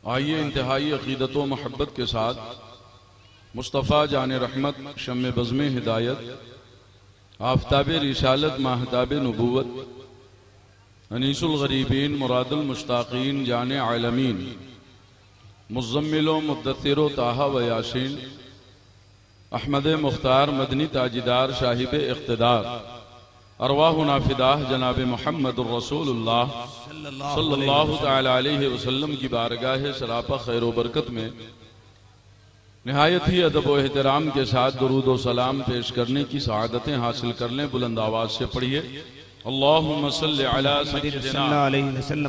आइए इंतहाई अक़ीदत व महब्बत के साथ मुस्तफ़ा जान रहमत शम्मे बज़्म हिदायत आफ़ताब रिसालत महताब नबूवत अनीसुल गरीबीन मुरादुल मुश्ताक़ीन जान आलमीन मुज़म्मिलो मुद्दत्तिरो ताहा व यासीन अहमद मुख्तार मदनी ताजिदार साहिब इक़्तिदार अरवाह नाफिदाह जनाब मुहम्मदुर रसूलुल्लाह सल्लल्लाहु तआला अलैहि वसल्लम की बारगाह सरापा खैर व बरकत में निहायत ही अदब व एहतराम के साथ दुरूद व सलाम पेश करने की सआदतें हासिल कर लें। बुलंद आवाज से पढ़िए अल्लाहुम्मा सल्लि अला सय्यिदिना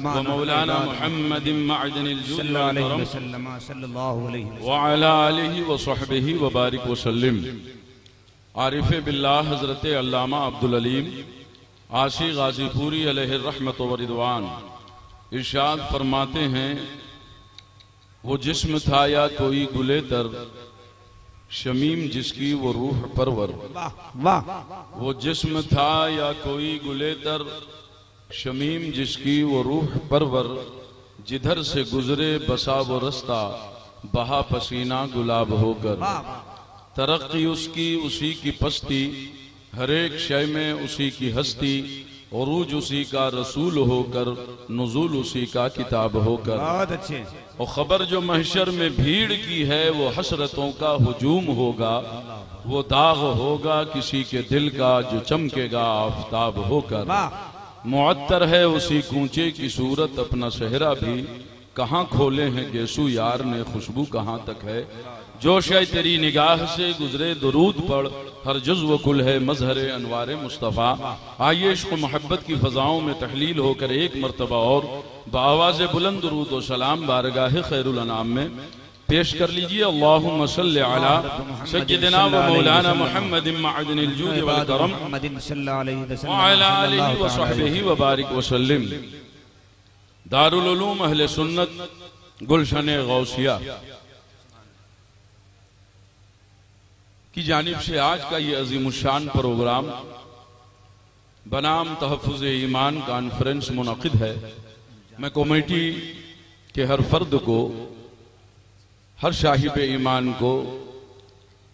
व मौलाना मुहम्मदिन मअदनिल जूद वल करम व अला आलिहि व सहबिहि व बारिक व सल्लिम। आरिफ बिल्लाह हजरत अल्लामा अब्दुल अलीम आशी गाजीपुरी अलैहि रहमत व रिदवान इरशाद फरमाते हैं, वो जिस्म था या कोई गुले तर शमीम जिसकी वो रूह परवर। वो जिस्म था या कोई गुले तर शमीम जिसकी वो रूह परवर, जिधर से गुजरे बसा वो रस्ता बहा पसीना गुलाब होकर। तरक्की उसकी उसी की पस्ती, हर एक शय में उसी की हस्ती, उरूज उसी का रसूल होकर, नुज़ूल उसी का किताब होकर। बहुत अच्छे। और खबर जो महशर में भीड़ की है वो हसरतों का हुजूम होगा। वो दाग होगा किसी के दिल का जो चमकेगा आफताब होकर। मुअत्तर है उसी कूंचे की सूरत, अपना सेहरा भी कहाँ खोले हैं गेसू यार ने, खुशबू कहाँ तक है। जो शय तेरी निगाह से गुजरे दुरूद पढ़, हर जुज़्व कुल है मजहर अनवार मुस्तफ़ा। आइए इश्क़ मोहब्बत की फ़ज़ाओं में तहलील होकर एक मरतबा और बाआवाज़ बुलंद दुरूद व सलाम बारगाह खैरुल अनाम में पेश कर लीजिए। अल्लाहुम्मा सल्लि अला सय्यिदिना व मौलाना मुहम्मदिन मअदनिल जूद वल करम व अला आलिहि व सहबिहि व बारिक व सल्लिम। दारुल उलूम अहले सुन्नत गुलशन गौसिया की जानिब से आज का ये अज़ीमुश्शान प्रोग्राम बनाम तहफ़्फ़ुज़ ईमान कॉन्फ्रेंस मुनक़िद है। मैं कमेटी के हर फर्द को, हर साहिब ईमान को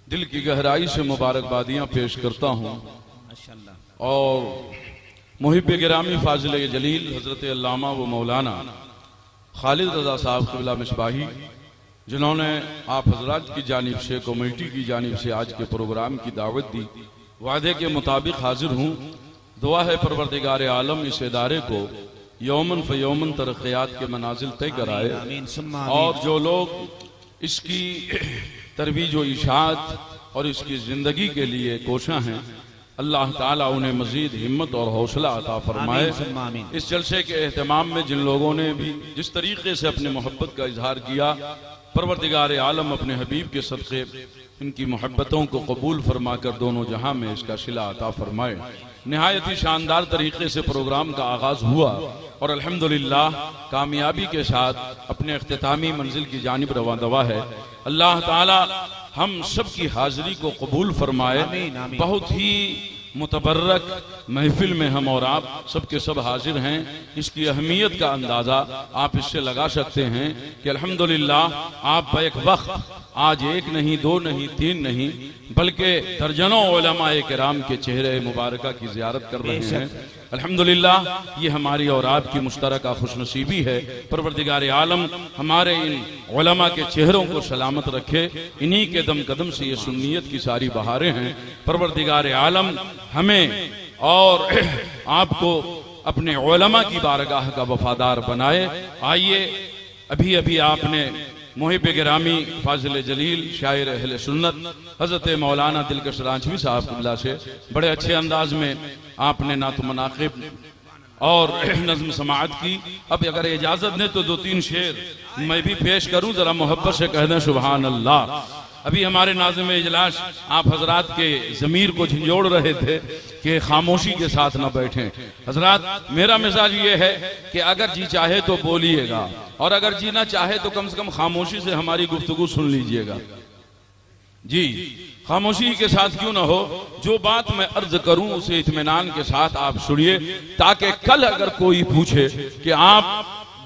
दिल की गहराई से मुबारकबादियाँ पेश करता हूँ और मुहिब गिरामी फाजिल जलील हज़रत अल्लामा व मौलाना खालिद रज़ा साहब क़िबला मिसबाही, जिन्होंने आप हजरात की जानिब से, कमेटी की जानिब से आज के प्रोग्राम की दावत दी, वादे के मुताबिक हाजिर हूँ। दुआ है परवरदिगार आलम इस इदारे को यौमन फ़यौमन तरक्यात के मनाजिल तय कराए और जो लोग इसकी तरवीज व इशाअत और इसकी ज़िंदगी के लिए कोशा हैं, अल्लाह ताला उन्हें मजीद हिम्मत और हौसला अता फरमाए। इस जलसे के एहतमाम में जिन लोगों ने भी जिस तरीके से अपने मोहब्बत का इजहार किया, परवरदिगार आलम अपने हबीब के सदक़े इनकी मोहब्बतों को कबूल फरमा कर दोनों जहां में इसका शिला अता फरमाए। निहायत ही शानदार तरीके से प्रोग्राम का आगाज हुआ और अल्हम्दुलिल्लाह कामयाबी के साथ अपने इख्तितामी मंजिल की जानिब रवां दवा है। अल्लाह ताला हम सब की हाजिरी को कबूल फरमाए। बहुत ही मुतबर्रक महफिल में हम और आप सब के सब हाजिर हैं। इसकी अहमियत का अंदाज़ा आप इससे लगा सकते हैं कि अल्हम्दुलिल्लाह आप बैक वक्त आज एक नहीं, दो नहीं, तीन नहीं, बल्कि दर्जनों उलमाए किराम के चेहरे मुबारका की ज़ियारत कर रहे हैं। अल्हम्दुलिल्लाह ये हमारी और आपकी मुश्तरका खुशनसीबी है। परवरदिगार आलम हमारे इन उलमा के चेहरों को सलामत रखे। इन्हीं के दम कदम से ये सुन्नियत की सारी बहारें हैं। परवरदिगार आलम हमें और आपको अपने उलमा की बारगाह का वफादार बनाए। आइए अभी अभी आपने मुहिब गिरामी फाजिल जलील शायर अहले सुन्नत हजरत मौलाना दिलकश रांझवी साहब क़िबला से बड़े अच्छे अंदाज में आपने नात मनाक़िब और नज़्म समाअत की। अब अगर इजाज़त दें तो दो तीन शेर मैं भी पेश करूं, जरा मोहब्बत से कह दें सुभान अल्लाह। अभी हमारे नाज़िम इजलास आप हजरात के ज़मीर को झंझोड़ रहे थे कि खामोशी के साथ न बैठें। हजरात मेरा मिजाज ये है कि अगर जी चाहे तो बोलिएगा और अगर जी ना चाहे तो कम से कम खामोशी से हमारी गुफ्तगू सुन लीजिएगा। जी खामोशी के साथ क्यों ना हो, जो बात मैं अर्ज करूं उसे इत्मीनान के साथ आप सुनिए, ताकि कल अगर कोई पूछे कि आप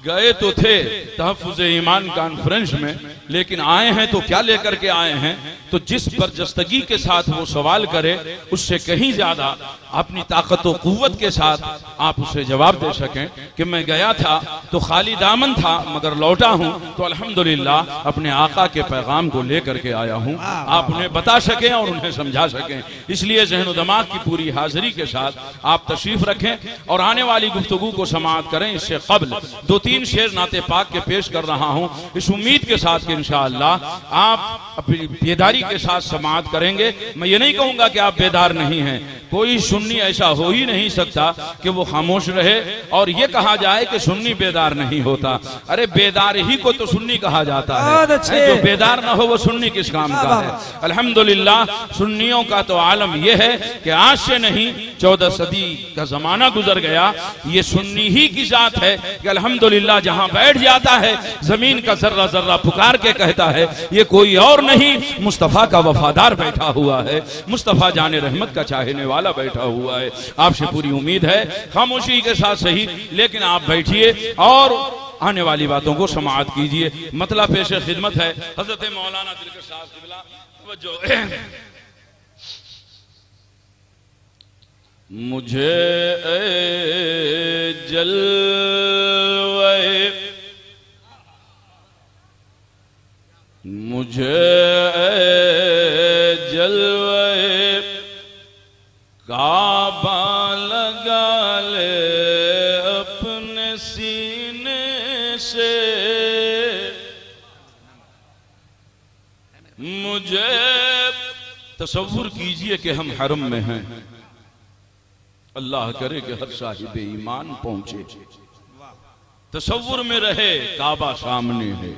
गए तो थे तहफ़्फ़ुज़ ईमान कॉन्फ्रेंस में, लेकिन आए हैं तो क्या लेकर के आए हैं? तो जिस बरजस्तगी के साथ वो सवाल करे उससे कहीं ज्यादा अपनी ताकत व कुव्वत के साथ आप उसे जवाब दे सकें कि मैं गया था तो खाली दामन था मगर लौटा हूं तो अल्हम्दुलिल्लाह अपने आका के पैगाम को लेकर के आया हूं। आप उन्हें बता सकें और उन्हें समझा सकें। इसलिए ज़हन व दिमाग की पूरी हाजिरी के साथ आप तशरीफ रखें और आने वाली गुफ्तगू को समाअत करें। इससे कबल 2-3 शेर नाते पाक के पेश कर रहा हूं इस उम्मीद के साथ कि इंशाअल्लाह आप अपनी बेदारी के साथ समाअत करेंगे। मैं ये नहीं कहूंगा कि आप बेदार नहीं हैं, कोई सुन्नी ऐसा हो ही नहीं सकता कि वो खामोश रहे और ये कहा जाए कि सुन्नी बेदार नहीं होता। अरे बेदार ही को तो सुन्नी कहा जाता है, जो बेदार ना हो वो सुन्नी किस काम का है। अल्हम्दुलिल्लाह सुन्नियों का तो आलम यह है कि आज से नहीं 14 सदी का जमाना गुजर गया, ये सुन्नी ही की जात है कि अल्हम्दुलिल्लाह जहां बैठ जाता है जमीन का जर्रा जर्रा पुकार के कहता है ये कोई और नहीं मुस्तफा का वफादार बैठा हुआ है, मुस्तफा जाने रहमत का चाहने वाला बैठा हुआ है। आपसे पूरी उम्मीद है खामोशी के साथ सही लेकिन आप बैठिए और आने वाली बातों को समाअत कीजिए। मतलब पेश खिदमत है हजरत मौलाना दिलकश साहब क़िबला। मुझे जलवे काबा लगा ले अपने सीने से, मुझे तसव्वुर कीजिए कि हम हरम में हैं, अल्लाह करे कि हर साहिब ईमान पहुंचे, तसव्वुर में रहे काबा सामने है।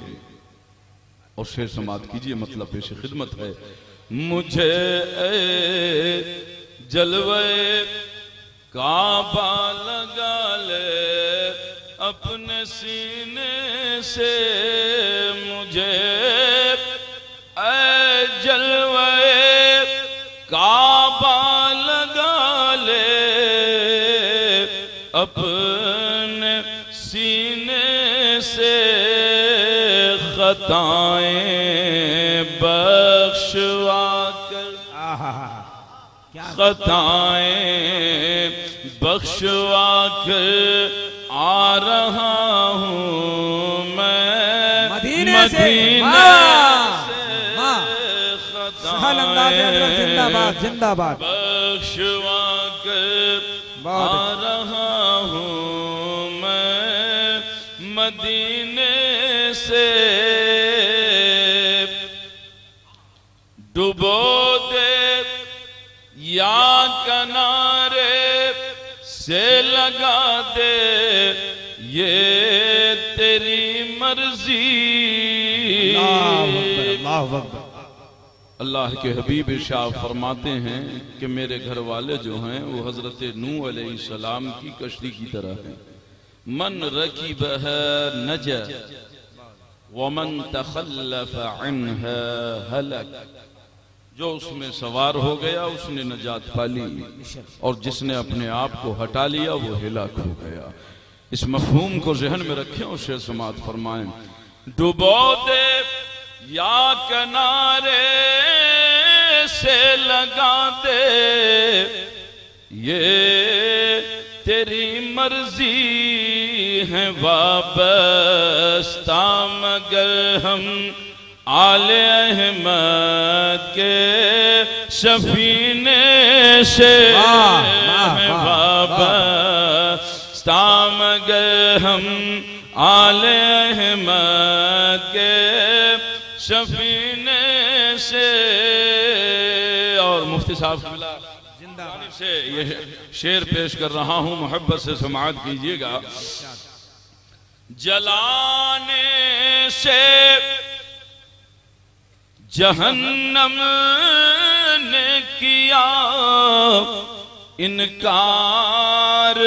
और शेर समाअत कीजिए मतलब पेश खिदमत है। मुझे जलवे काबा लगा ले अपने सीने से, मुझे जलवे काबा लगा ले अपने सीने से, खताएं बख्शवा कर, खताएं बख्शवा कर आ रहा हूँ मैं मदीने से, जिंदाबाद जिंदाबाद बख्शवा कर आ रहा हूँ मैं मदीने से, डुबो दे या किनारे से लगा दे ये तेरी मर्जी। अल्लाह के हबीब इरशाद फरमाते हैं कि मेरे घर वाले जो हैं वो हजरत नूह अलैहिस्सलाम की कश्ती की तरह हैं। मन रकीबहा नजा वमन तखल्लफ अन्हा हलक, जो उसमें सवार हो गया उसने नजात पा ली और जिसने अपने आप को हटा लिया वो हिलाक हो गया। इस मफहूम को जहन में रखें और शेर समाअत फरमाएं। डुबो दे या किनारे से लगा दे ये तेरी मर्जी है, वाबस्ता मगर हम आले अहमद के शफीने से, वाबस्ता मगर हम आले अहमद के शफीने से। और मुफ्ती साहब से ये शेर पेश कर रहा हूं, मोहब्बत से समाअत कीजिएगा। जलाने से जहन्नम ने किया इनकार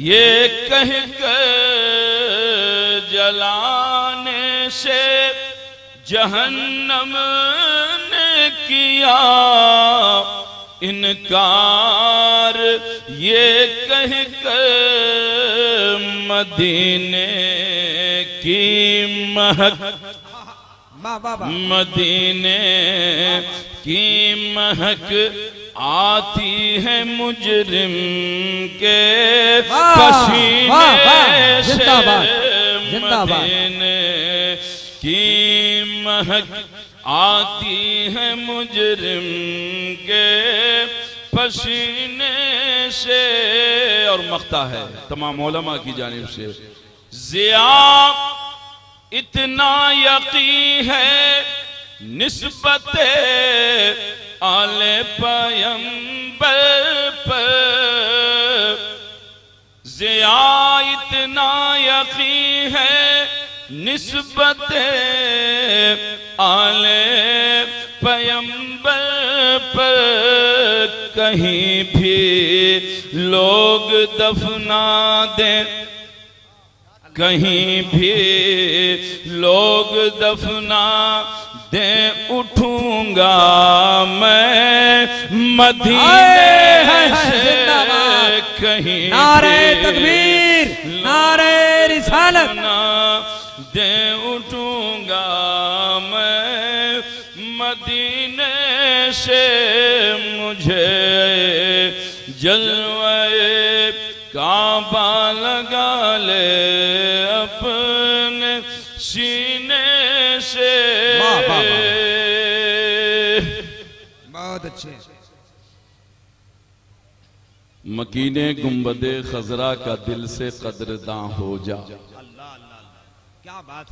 ये कह कर, जलाने से जहन्नम ने किया इनकार ये कह कर, मदीने की महक, मदीने की महक आती है मुजरिम के पसीने से। मदीने की महक आती है मुजरिम के पसीने से। और मख्ता है तमाम उलमा की जानिब से, ज़िया इतना यकी है निस्बत आले पैगंबर पर, ज़िया इतना यकी है निस्बत आले पैगंबर पर। कहीं भी लोग दफना दें, कहीं भी लोग दफना दे, उठूंगा मैं मदीने से। कहीं नारे तकबीर, नारे रिसालत दे, उठूंगा मैं मदीने से। मुझे जलवे काबा लगा ले अपने सीने से। बहुत अच्छे। मकीने गुंबदे खजरा का दिल से कदरदां हो जा। क्या बात।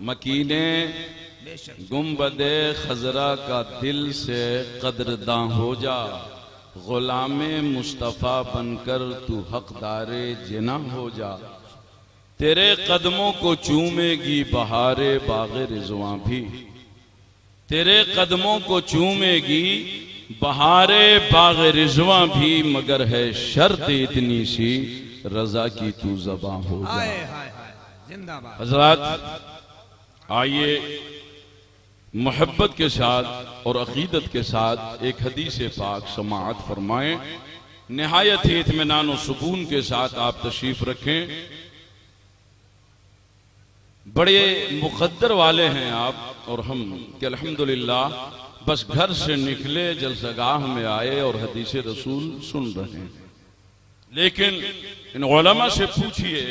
मकीने गुंबदे खजरा का दिल से कदरदां हो जा। गुलामे मुस्तफ़ा बनकर तू हकदारे जिना हो जा। तेरे कदमों को चूमेगी बहारे बाग़े रिज़वां भी, तेरे कदमों को चूमेगी बहारे बाग़े रिज़वां भी। मगर है शर्त इतनी सी, रज़ा की तू ज़बां हो जा। जिंदाबाद। हज़रात आइए मोहब्बत के साथ और अकीदत के साथ एक हदीस पाक समाअत फरमाएं। निहायत ही इत्मीनान और सुकून के साथ आप तशरीफ रखें। बड़े मुक़द्दर वाले हैं आप और हम कि अल्हम्दुलिल्लाह बस घर से निकले, जलसगाह में आए और हदीस रसूल सुन रहे हैं। लेकिन इन उलमा से पूछिए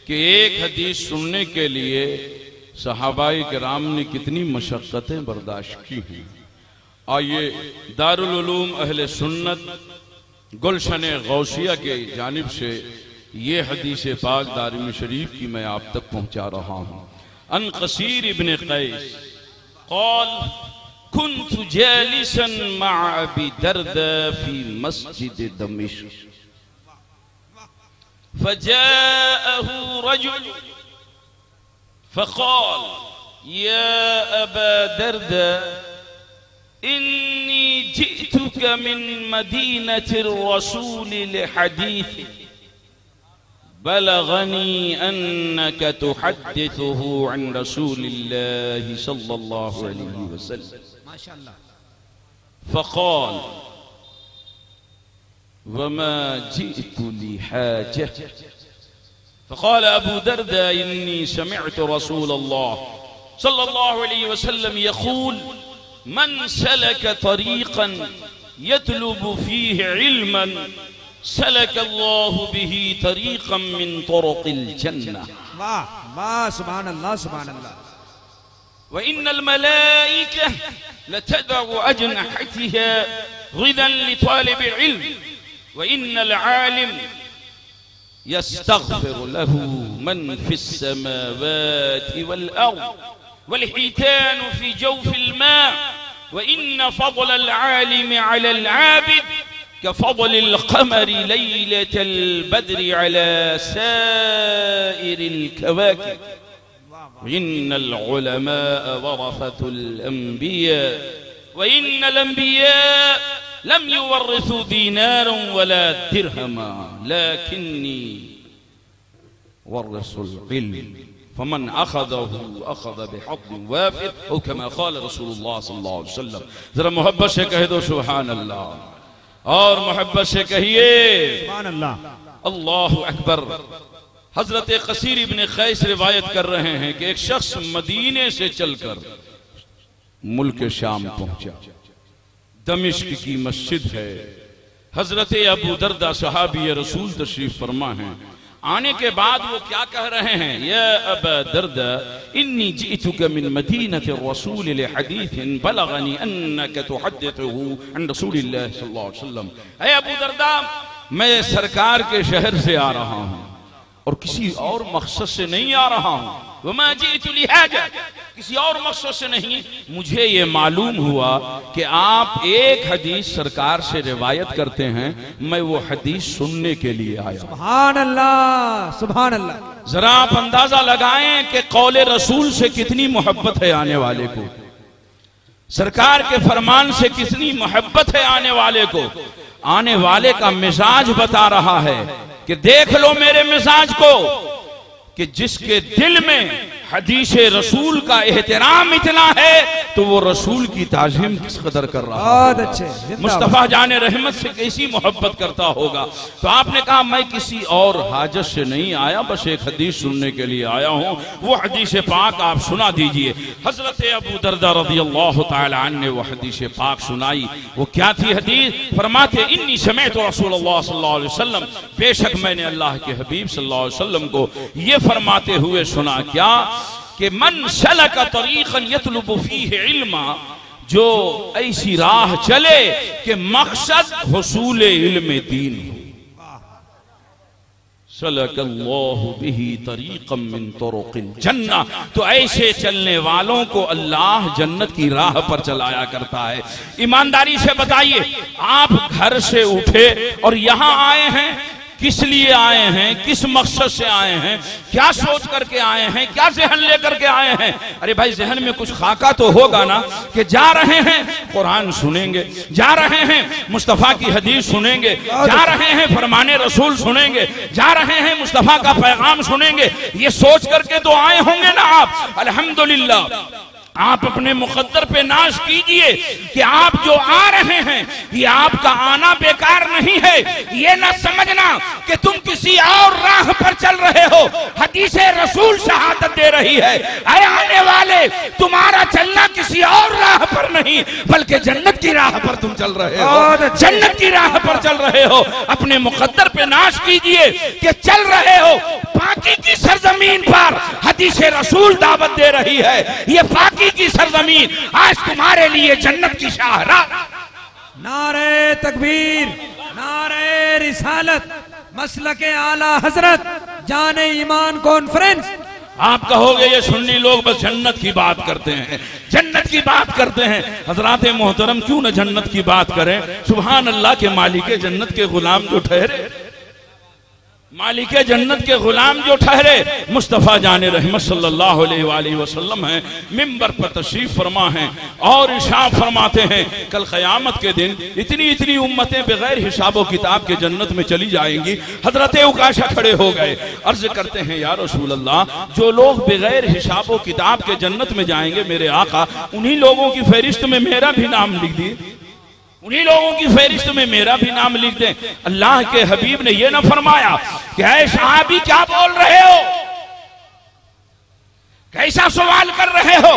कि एक हदीस सुनने के लिए सहाबाई किराम ने कितनी मशक्क़तें बर्दाश्त की हैं। आइए दारुल उलूम अहले सुन्नत गुलशन गौसिया के जानिब से ये हदीस पाक दारिमी शरीफ की मैं आप तक पहुंचा रहा हूं। अन कसीर इब्न कैस क़ाल कुन्तु जालिसन मअ अबी दर्दा फी मस्जिद दमिश्क फजाअहु रजुल फ़क़ाल या अबा दर्दा इन्नी जिअतुक मिन मदीनति रसूल लिहदीथ बलगनी अन्नक तुहद्दिथुहु अन रसूलिल्लाहि सल्लल्लाहु अलैहि वसल्लम। माशाअल्लाह। फ़क़ाल वमा जिअतु लिहाजह। फ़क़ाल अबू दर्दा इन्नी समिअतु रसूलल्लाह सल्लल्लाहु अलैहि वसल्लम यक़ूल मन सलक तरीक़न यतलुबु फ़ीहि इल्मन सलकल्लाहु बिही तरीक़न मिन तुरुक़िल जन्नह। वाह वाह, सुभान अल्लाह सुभान अल्लाह। व इन्नल मलाइका लतदअु अजनहतिहा ग़िदन लितालिबिल इल्म व इन्नल आलिम यस्तग़फिरु लहू मन फ़िस समावाति वल अर्ज़ वल हितानु फ़ी जौफ़िल मा व इन्न फ़ज़लल आलिम अलल आबिद कफ़ज़लिल क़मरि लैलतल बद्रि अला साइरिल कवाकिब। इन्नल उलमाअ वरसतुल अंबिया व इन्नल अंबिया लम युवर्रिसू दीनारन वला दिरहमा लकिन्नी वर्रसुल इल्म फमन अख़ज़हु अख़ज़ बिहक़्क़िन वाफ़िर औ कमा क़ाल रसूलुल्लाह सल्लल्लाहु अलैहि वसल्लम। जरा मोहब्बत से कह दो सुभान अल्लाह और मोहब्बत से कहिए सुभान अल्लाह। अल्लाहु अकबर। हजरत कसीर इब्न कैस रिवायत कर रहे हैं कि एक शख्स मदीने से चलकर मुल्क शाम पहुंचा। दमिश्क की मस्जिद है। हजरत अबू दरदा सहाबी रसूल तशरीफ फरमा हैं। आने के बाद वो क्या कह रहे हैं, या अबा दरदा इन्नी जीतुका मिन मदीनति रसूल लिहदीथिन बलगनी अन्नका तुहद्दिथुहु अन रसूलिल्लाह सल्लल्लाहु अलैहि वसल्लम। ऐ अबू दरदा, मैं सरकार के शहर से आ रहा हूं और किसी और मकसद से नहीं आ रहा हूं। वमा जीतु लिहाजा, किसी और मकसद से नहीं। मुझे ये मालूम हुआ कि आप एक हदीस सरकार से रिवायत करते हैं, मैं वो हदीस सुनने के लिए आया। सुभान अल्लाह, सुभान अल्लाह। जरा आप अंदाजा लगाएं कि कौले रसूल से कितनी मोहब्बत है आने वाले को, सरकार के फरमान से कितनी मोहब्बत है आने वाले को। आने वाले का मिजाज बता रहा है कि देख लो मेरे मिजाज को, कि जिसके दिल में हदीस रसूल का एहतराम इतना है तो वो रसूल की ताज़ीम किस कदर कर रहा है। बहुत अच्छे। मुस्तफ़ा जाने रहमत से कैसी मोहब्बत करता होगा। तो आपने कहा मैं किसी और हाजत से नहीं आया, बस एक हदीस सुनने के लिए आया हूँ। वो हदीस पाक आप सुना दीजिए। हजरत अबू दरदा रज़ियल्लाहु तआला अन्हु ने वो हदीस पाक सुनाई। वो क्या थी हदीस? फरमाते इन्नी समेअतु रसूलुल्लाह सल्लल्लाहु अलैहि वसल्लम, बेशक मैंने अल्लाह के हबीब सल्लल्लाहु अलैहि वसल्लम को ये फरमाते हुए सुना, क्या कि मन सलका तरीक़न यतलुबु फीहि इल्मा, जो ऐसी राह चले कि मकसद हुसूल इल्म दीन हो। सलकल्लाहु बिही तरीक़म मिन तुरुक़िल जन्नह, तो ऐसे चलने वालों को अल्लाह जन्नत की राह पर चलाया करता है। ईमानदारी से बताइए, आप घर से उठे और यहां आए हैं, किस लिए आए हैं, किस मकसद से आए हैं, क्या सोच करके आए हैं, क्या जहन लेकर के आए हैं? अरे भाई जहन में कुछ खाका तो होगा ना कि जा रहे हैं कुरान सुनेंगे, जा रहे हैं मुस्तफ़ा की हदीस सुनेंगे, जा रहे हैं फरमाने रसूल सुनेंगे, जा रहे हैं मुस्तफ़ा का पैगाम सुनेंगे। ये सोच करके तो आए होंगे ना आप। अल्हम्दुलिल्लाह, आप अपने मुकद्दर पे नाश कीजिए कि आप जो आ रहे हैं ये आपका आना बेकार नहीं है। ये ना समझना कि तुम किसी और राह पर चल रहे हो। हदीस रसूल शहादत दे रही है, अरे आने वाले तुम्हारा चलना किसी और राह पर नहीं बल्कि जन्नत की राह पर तुम चल रहे हो, जन्नत की राह पर चल रहे हो। अपने मुकद्दर पे नाश कीजिए कि चल रहे हो पाकी की सरजमीन पर। हदीस रसूल दावत दे रही है, ये पाकी की सरजमीन आज तुम्हारे लिए जन्नत की शाहराह। नारे तकबीर, नारे रिसालत, मसलके आला हजरत, जाने ईमान कॉन्फ्रेंस। आप कहोगे ये सुन्नी लोग बस जन्नत की बात करते हैं, जन्नत की बात करते हैं। हजरात मोहतरम, क्यों न जन्नत की बात करें। सुभान अल्लाह के मालिक जन्नत के गुलाम जो ठहरे, मालिक जन्नत के गुलाम जो ठहरे मुस्तफ़ा जाने रहमत सल्लल्लाहु अलैहि वसल्लम हैं, मिंबर पर तशरीफ फरमा हैं और इरशाद फरमाते हैं कल क़यामत के दिन इतनी इतनी उम्मतें बगैर हिसाबो किताब के जन्नत में चली जाएंगी। हजरत उकाशा खड़े हो गए, अर्ज करते हैं या रसूल अल्लाह, जो लोग बगैर हिसाबो किताब के जन्नत में जाएंगे मेरे आका, उन्हीं लोगों की फहरिस्त में मेरा भी नाम लिख दिए, उन्हीं लोगों की फहरिस्त में मेरा भी नाम लिख दें। अल्लाह के हबीब ने यह ना फरमाया कि ऐ सहाबी क्या बोल रहे हो, कैसा सवाल कर रहे हो?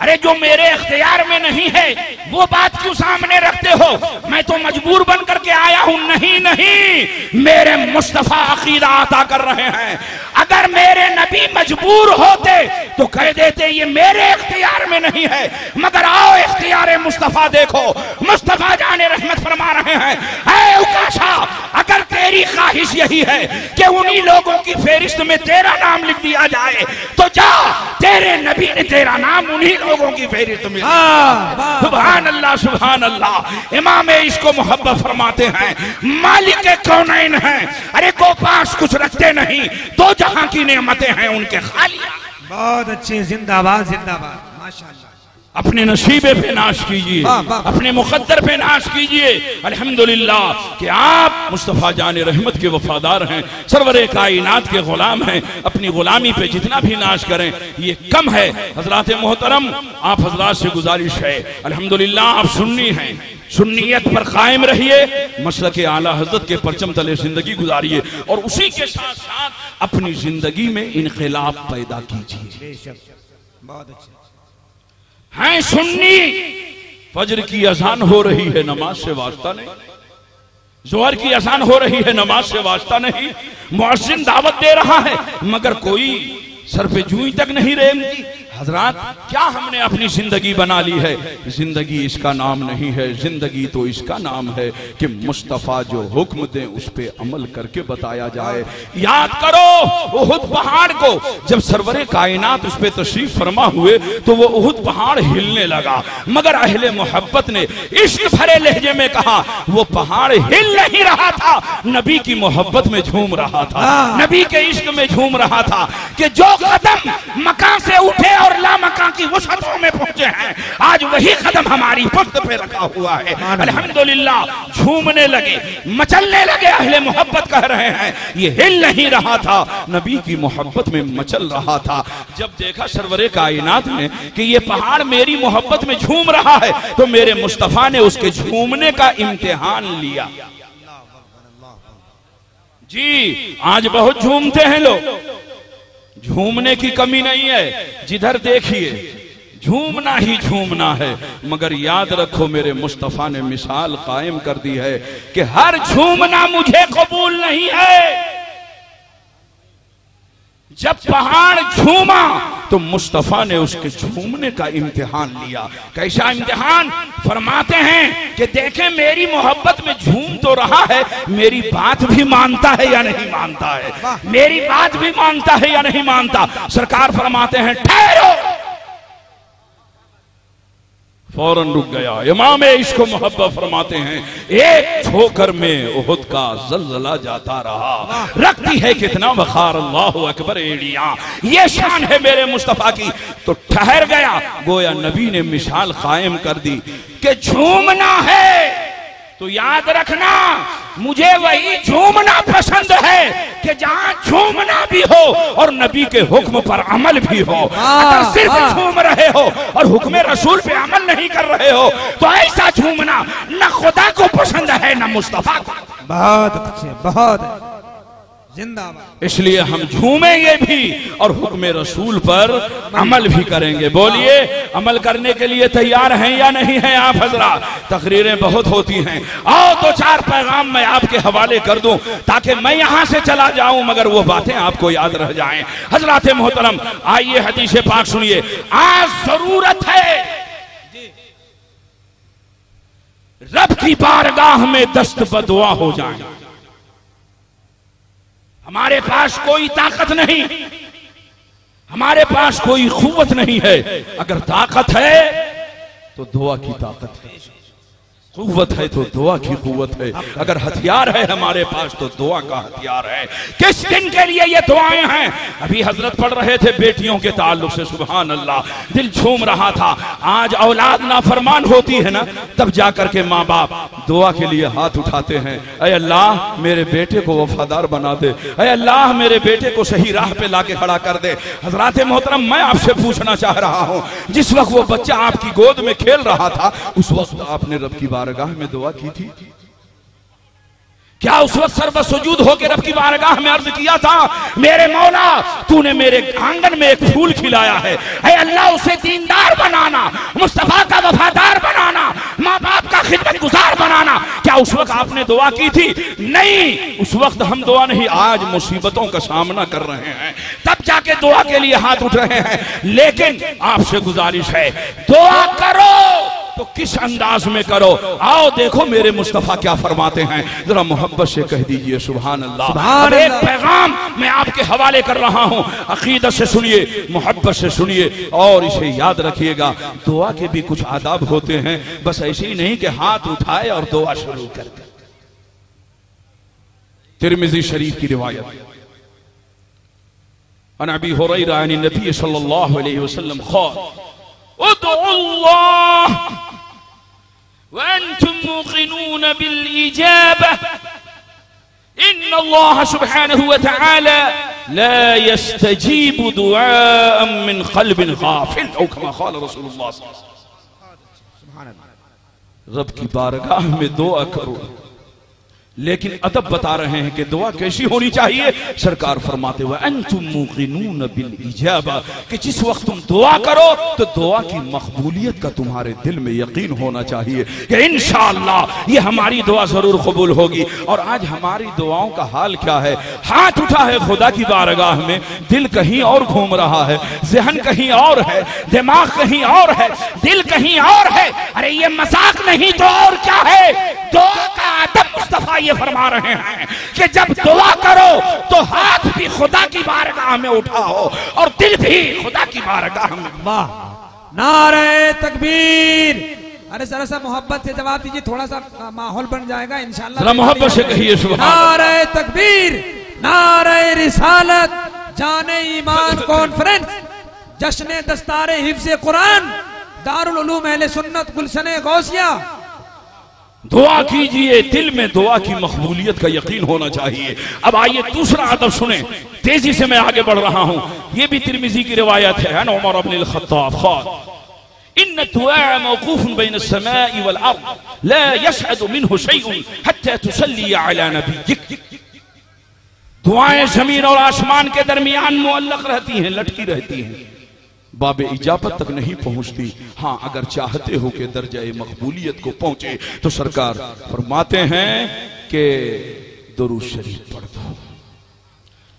अरे जो मेरे इख्तियार में नहीं है वो बात क्यों सामने रखते हो? मैं तो मजबूर बन करके आया हूं। नहीं नहीं, मेरे मुस्तफा अकीदा अता कर रहे हैं। अगर मेरे नबी मजबूर होते तो कह देते ये मेरे इख्तियार में नहीं है, मगर आओ इख्तियार मुस्तफा देखो। मुस्तफा जाने रहमत फरमा रहे हैं, ऐ उकाशा, अगर तेरी ख्वाहिश यही है कि उन्हीं लोगों की फहरिस्त में तेरा नाम लिख दिया जाए तो जा, तेरे नबी ने तेरा नाम उन्हीं लोगों की फहरिस्त में। सुभान अल्लाह, सुभान अल्लाह। इमाम इसको मोहब्बत फरमाते हैं, मालिक कौनैन हैं, अरे को पास कुछ रखते नहीं, दो जहां की नेमतें हैं उनके खाली। बहुत अच्छे, जिंदाबाद जिंदाबाद, माशाअल्लाह। अपने नसीबे पे नाश कीजिए, अपने मुकद्दर पे नाश कीजिए। अल्हम्दुलिल्लाह कि आप मुस्तफ़ा जान रहमत के वफादार हैं, सरवरे कायनात के गुलाम हैं। अपनी गुलामी पे जितना भी नाश करें ये कम है। हजरात मोहतरम, आप हजरात से गुजारिश है, अल्हम्दुलिल्लाह आप सुन्नी हैं, सुन्नियत पर कायम रहिए, मसलके आला हजरत के परचम तले जिंदगी गुजारिए और उसी के साथ साथ अपनी जिंदगी में इनकलाब पैदा कीजिए। बहुत अच्छा हैं सुन्नी, फजर की अजान हो रही है, नमाज से वास्ता नहीं। जोहर की अजान हो रही है, नमाज से वास्ता नहीं। मुअज्जिन दावत दे रहा है मगर कोई सर पे जूई तक नहीं रेंगती। हजरात, क्या हमने अपनी जिंदगी बना ली है? जिंदगी इसका नाम नहीं है, जिंदगी तो इसका नाम है कि मुस्तफा जो हुक्म दे उस पे अमल करके बताया जाए। याद करो उहुद पहाड़ को, जब सरवरे कायनात उस पे तशरीफ फरमा हुए तो वो उहुद पहाड़ हिलने लगा, मगर अहले मोहब्बत ने इश्क भरे लहजे में कहा वो पहाड़ हिल नहीं रहा था, नबी की मोहब्बत में झूम रहा था, नबी के इश्क में झूम रहा था कि जो कदम मकान से उठे और लामकां की वसअतों में पहुंचे हैं, आज वही कदम हमारी पुश्त पे रखा हुआ है। अल्हम्दुलिल्लाह, झूमने लगे, मचलने लगे। अहले मोहब्बत कह रहे हैं ये हिल नहीं रहा था, नबी की मोहब्बत में मचल रहा था। जब देखा सरवरे कायनात ने कि ये पहाड़ मेरी मोहब्बत में झूम रहा है तो मेरे मुस्तफा ने उसके झूमने का इम्तिहान लिया। जी, आज बहुत झूमते हैं लोग, झूमने की कमी नहीं है, जिधर देखिए झूमना ही झूमना है। मगर याद रखो मेरे मुस्तफा ने मिसाल कायम कर दी है कि हर झूमना मुझे कबूल नहीं है। जब पहाड़ झूमा तो मुस्तफा ने उसके झूमने का इम्तिहान लिया। कैसा इम्तिहान? फरमाते हैं कि देखें मेरी मोहब्बत में झूम तो रहा है, मेरी बात भी मानता है या नहीं मानता है, मेरी बात भी मानता है या नहीं मानता। सरकार फरमाते हैं ठहरो, फौरन रुक गया। इमाम इश्क मोहब्बत फरमाते हैं एक ठोकर में उहुद का जलजला जाता रहा, रखती है कितना वखार अल्लाहु अकबर एड़ियां, ये शान है मेरे मुस्तफा की। तो ठहर गया, गोया नबी ने मिसाल कायम कर दी कि झूमना है तो याद रखना मुझे वही झूमना पसंद है कि जहां झूमना भी हो और नबी के हुक्म पर अमल भी हो। अगर सिर्फ झूम रहे हो और हुक्म रसूल पे अमल नहीं कर रहे हो तो ऐसा झूमना न खुदा को पसंद है न मुस्तफा को। बहुत अच्छे, बहुत जिंदाबाद। इसलिए हम झूमेंगे भी और हुक्म रसूल पर अमल भी करेंगे। बोलिए, अमल करने के लिए तैयार हैं या नहीं हैं आप हजरात? तकरीरें बहुत होती हैं, आओ दो चार पैगाम मैं आपके हवाले कर दूं ताकि मैं यहां से चला जाऊं मगर वो बातें आपको याद रह जाएं। हजरात मोहतरम, आइए हदीस पाक सुनिए। आज जरूरत है रब की बारगाह में दस्त बदुआ हो जाए। हमारे पास कोई ताकत नहीं, हमारे पास कोई कुव्वत नहीं है। अगर ताकत है तो दुआ की ताकत है, कुव्वत है तो दुआ की कुव्वत है। अगर हथियार है हमारे पास तो दुआ का हथियार है। किस दिन के लिए ये दुआएं हैं? अभी हजरत पढ़ रहे थे बेटियों के ताल्लुक से, सुभान अल्लाह, दिल झूम रहा था। आज औलाद नाफरमान होती है ना, तब जाकर के माँ बाप दुआ के लिए हाथ उठाते हैं, ऐ अल्लाह मेरे बेटे को वफादार बना दे, ऐ अल्लाह मेरे बेटे को सही राह पे लाके खड़ा कर दे। हजरात मोहतरम, मैं आपसे पूछना चाह रहा हूँ, जिस वक्त वो बच्चा आपकी गोद में खेल रहा था उस वक्त आपने रब की बारगाह में दुआ की थी? क्या उस वक्त सर्व सुजूद होकर रब की बारगाह में अर्ज किया था, मेरे मौला तूने मेरे आंगन में एक फूल खिलाया है, ऐ अल्लाह उसे दीनदार बनाना, मुस्तफा का वफादार बनाना, माँ बाप का खिदमत गुजार बनाना? क्या उस वक्त आपने दुआ की थी? नहीं, उस वक्त हम दुआ नहीं, आज मुसीबतों का सामना कर रहे हैं तब जाके दुआ के लिए हाथ उठ रहे हैं। लेकिन आपसे गुजारिश है, दुआ करो तो किस अंदाज में करो? आओ देखो मेरे मुस्तफा क्या फरमाते हैं, जरा मोहब्बत से कह दीजिए सुभान अल्लाह। अब एक पैगाम मैं आपके हवाले कर रहा हूं, अकीदत से सुनिए, मोहब्बत से सुनिए और इसे याद रखिएगा। दुआ के भी कुछ आदाब होते हैं, बस ऐसे ही नहीं कि हाथ उठाए और दुआ शुरू कर दे। तिरमिज़ी शरीफ की रिवायत, अन अबी हुरैरा अन नबी सल्लल्लाहु अलैहि वसल्लम क़ाल उदुल्लाह व अंतुम मुक़िनून बिल इजाबा इन्नल्लाह सुब्हानहु व तआला ला यस्तजीबु दुआअन मिन क़ल्बिन गाफिल औ कमा क़ाल रसूलुल्लाह सुभान अल्लाह। रब की बारगाह में दुआ करो, लेकिन अदब बता रहे हैं कि दुआ कैसी होनी चाहिए। सरकार फरमाते हुए अंतुम मुक़िनून बिल इजाबा, कि जिस वक्त तुम दुआ करो तो दुआ की मकबूलियत का तुम्हारे दिल में यकीन होना चाहिए कि इंशाअल्लाह ये हमारी दुआ जरूर कबूल होगी। और आज हमारी दुआओं का हाल क्या है? हाथ उठा है खुदा की बारगाह में, दिल कहीं और घूम रहा है, जहन कहीं और है, दिमाग कहीं और है, दिल कहीं और है। अरे ये मजाक नहीं तो और क्या है? दुआ का अदब मुस्तफा ये फरमा रहे हैं कि जब दुआ करो तो हाथ भी खुदा की बारगाह में उठाओ और दिल भी खुदा की बारगाह में। वाह, नारे तकबीर। अरे जरा सा मोहब्बत से जवाब दीजिए, थोड़ा सा माहौल बन जाएगा इंशाअल्लाह। जरा मोहब्बत से कहिए सुभान। नारे तकबीर, नारे रिसालत, जाने ईमान कॉन्फ्रेंस, जश्न दस्तारे हिफ्ज़े कुरान, दारुल उलूम अहले सुन्नत गुलशने गौसिया। दुआ कीजिए, दिल में दुआ की मकबूलियत का यकीन होना चाहिए। अब आइए दूसरा अदब सुने, तेजी से मैं आगे बढ़ रहा हूं। यह भी तिरमिजी की रिवायत है। उमर इब्न अल-खत्ताब क़ाल इन्न दुआ मौक़ूफ़ुन बैन अस्समाई वल अर्द ला यसअदु मिन्हु शैउन हत्ता तुसल्ली अला नबिय्यिक। दुआएं जमीन और आसमान के दरमियान मुअल्लक़ रहती हैं, लटकी रहती हैं, बाबे इजाबत तक नहीं पहुंचती। हाँ, अगर चाहते हो कि दर्जाए मकबूलियत को पहुंचे तो सरकार फरमाते हैं कि दुरूद शरीफ पढ़ दो,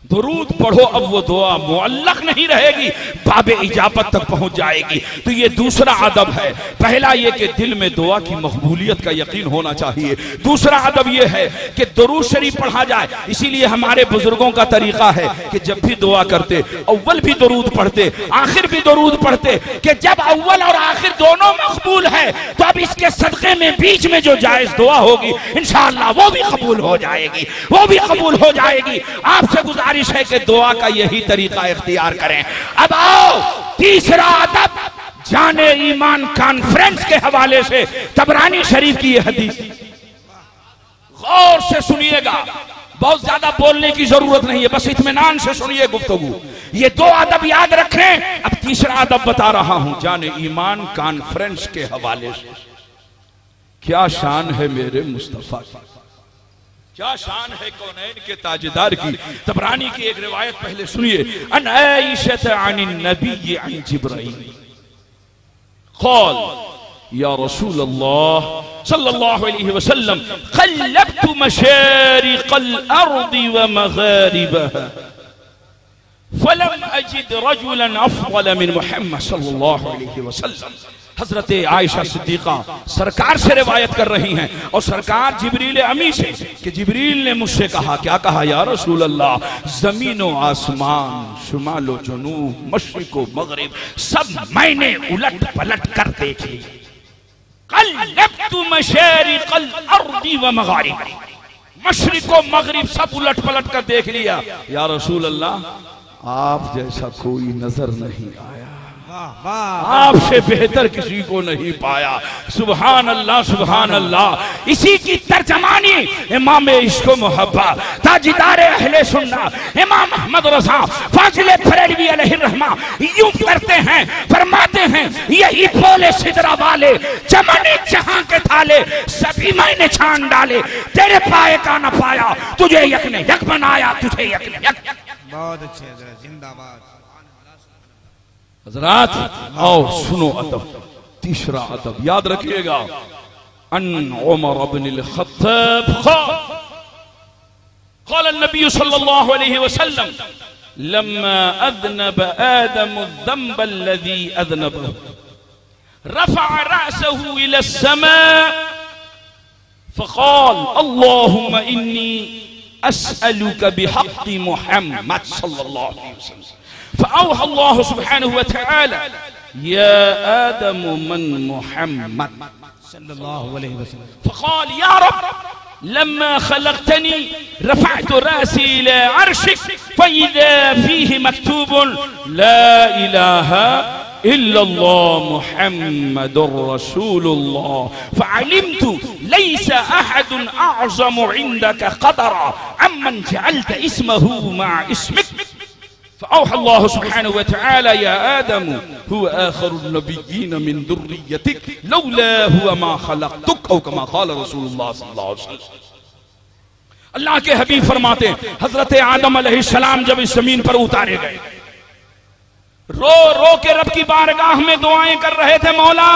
दुरूद पढ़ो। अब वो दुआ मुअल्लक नहीं रहेगी, बाबे इजाबत तक पहुंच जाएगी। तो ये दूसरा अदब है। पहला ये कि दिल में दुआ की मकबूलियत का यकीन होना चाहिए। दूसरा अदब ये है कि दुरूद शरीफ पढ़ा जाए। इसीलिए हमारे बुजुर्गों का तरीका है कि जब भी दुआ करते अव्वल भी दुरूद पढ़ते, आखिर भी दुरूद पढ़ते, कि जब अव्वल और आखिर दोनों मकबूल है तो अब इसके सदक़े में बीच में जो जायज दुआ होगी इंशाअल्लाह वो भी कबूल हो जाएगी, वो भी कबूल हो जाएगी। आपसे गुजारिश है कि दुआ का यही तरीका इख्तियार करें। अब आओ तीसरा अदब, जाने ईमान कॉन्फ्रेंस के हवाले से तबरानी शरीफ की यह हदीस गौर से सुनिएगा। बहुत ज्यादा बोलने की जरूरत नहीं है, बस इत्मीनान से सुनिए गुफ्तगू। ये दो अदब याद रखें। अब तीसरा अदब बता रहा हूं, जाने ईमान कॉन्फ्रेंस के हवाले से। क्या शान है मेरे मुस्तफा की, क्या शान है कौनैन के ताजदार की। तबरानी की एक रिवायत पहले सुनिए। अन आयशा अनिन नबी अन जिब्राइल क़ाल या रसूल अल्लाह सल्लल्लाहु अलैहि वसल्लम क़ल्लब्तु मशारिक़ल अर्दि व मग़ारिबहा फलम अजिद रजुलन अफ़ज़ल मिन मुहम्मद सल्लल्लाहु अलैहि वसल्लम। हजरत आयशा सिद्दीक़ा सरकार से रिवायत कर रही हैं और सरकार जिब्रील अमी से कि जिब्रील ने मुझसे कहा, क्या कहा या रसूल अल्लाह, जमीन व आसमान, शुमाल व जनूब, मशरिक़ व मग़रिब सब मैंने उलट पलट कर देख ली। क़ल्लब्तु मशारिक़ल अर्दि व मग़ारिब, मशरिक़ व मग़रिब सब उलट पलट कर देख लिया। या रसूल अल्लाह, आप जैसा कोई नजर नहीं आया, आपसे बेहतर किसी को नहीं पाया। सुभान अल्लाह, सुभान अल्लाह। इसी की तर्जमानी इमाम इश्क़ व मोहब्बत ताजदार अहले सुन्ना इमाम अहमद रज़ा फाज़िल बरेलवी अलैहिर्रहमा यूं करते हैं, फरमाते हैं, यही बोले सिदरा वाले चमन जहां के थाले सभी मैंने छान डाले, तेरे पाए का न पाया, तुझे यक ने यक बनाया, तुझे यक ने यक। बहुत अच्छे, जिंदाबाद। हज़रात आओ सुनो अदब, तीसरा अदब याद रखिएगा। अन उमर इब्न अल-खत्ताब क़ाल नबी सल्लल्लाहु अलैहि वसल्लम लम्मा अज़नब आदम अज़्ज़ंब अल्लज़ी अज़नबहु रफ़अ रअसहु इला अस्समा फ़क़ाल अल्लाहुम्मा इन्नी अस्अलुका बिहक़्क़ि मुहम्मद सल्लल्लाहु अलैहि वसल्लम। फ़अौहा अल्लाहु सुब्हानहु व तआला या आदम मन मुहम्मद सल्लल्लाहु अलैहि वसल्लम। फ़क़ाल या रब लम्मा ख़लक़तनी रफ़अतु रअसी इला अर्शिक फ़इज़ा फ़ीहि मक्तूबुन ला इलाहा इल्लल्लाह मुहम्मदुर रसूलुल्लाह फअलिमतु लैसा अहदुन अअज़मु इंदका क़दरा अम्मन जअलत इस्महु मअ इस्मिक फअौहा अल्लाहु सुब्हानहु व तआला या आदम हुवा आखिरुन नबिय्यीन मिन दुर्रियतिक लौला हुवा मा खलक़तुक औ कमा क़ाल रसूलुल्लाह सल्लल्लाहु अलैहि वसल्लम। अल्लाह के हबीब फरमाते हैं हजरत आदम अलैहिस्सलाम जब इस जमीन पर उतारे गए, रो रो के रब की बारगाह में दुआएं कर रहे थे, मौला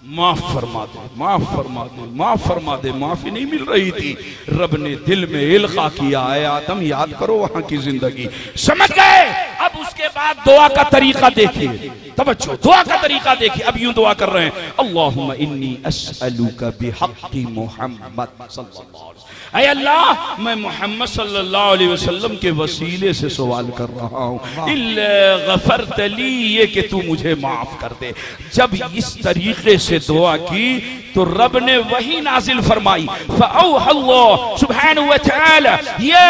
माफ फरमा दे, माफ फरमा दे, माफ फरमा दे। माफी नहीं मिल रही थी। रब ने दिल में इल्का किया, है आदम याद करो वहां की जिंदगी, समझ गए। अब उसके बाद दुआ का तरीका देखिए, तवज्जो, दुआ का तरीका देखिए। अब यूं दुआ कर रहे हैं, अल्लाहुम्मा इन्नी अस्अलुका बिहक़्क़ि मुहम्मद सल्लल्लाहु अलैहि वसल्लम। ऐ अल्लाह, मैं मोहम्मद सल्लल्लाहु अलैहि वसल्लम के वसीले से सवाल कर रहा हूँ, इल्ला गफरत ली, ये कि तू मुझे माफ कर दे। जब इस तरीके से दुआ की तो रब ने वही नाजिल फरमाई, फअौहा अल्लाह सुब्हानहु व तआला या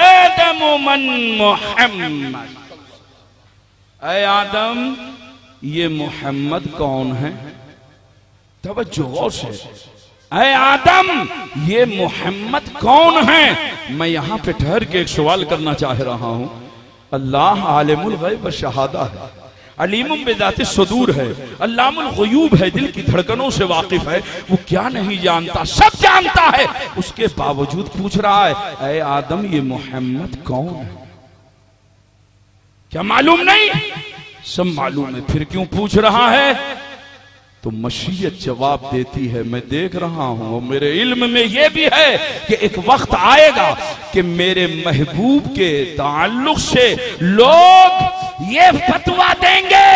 आदम मन मुहम्मद। ऐ आदम, ये मोहम्मद कौन है? तवज्जो गौर से। ऐ आदम, ये मोहम्मद कौन है? मैं यहां पे ठहर के एक सवाल करना चाह रहा हूं। अल्लाह आलिमुल गैब व शहादा है, अलीमुम बिज़ाति सुदूर है, अल्लामुल गुयूब है, दिल की धड़कनों से वाकिफ है। वो क्या नहीं जानता? सब जानता है। उसके बावजूद पूछ रहा है, ऐ आदम, ये मोहम्मद कौन है? क्या मालूम नहीं? सब मालूम है, फिर क्यों पूछ रहा है? तो मशीयत जवाब देती है, मैं देख रहा हूं और मेरे इल्म में यह भी है कि एक वक्त आएगा कि मेरे महबूब के ताल्लुक से लोग ये फतवा देंगे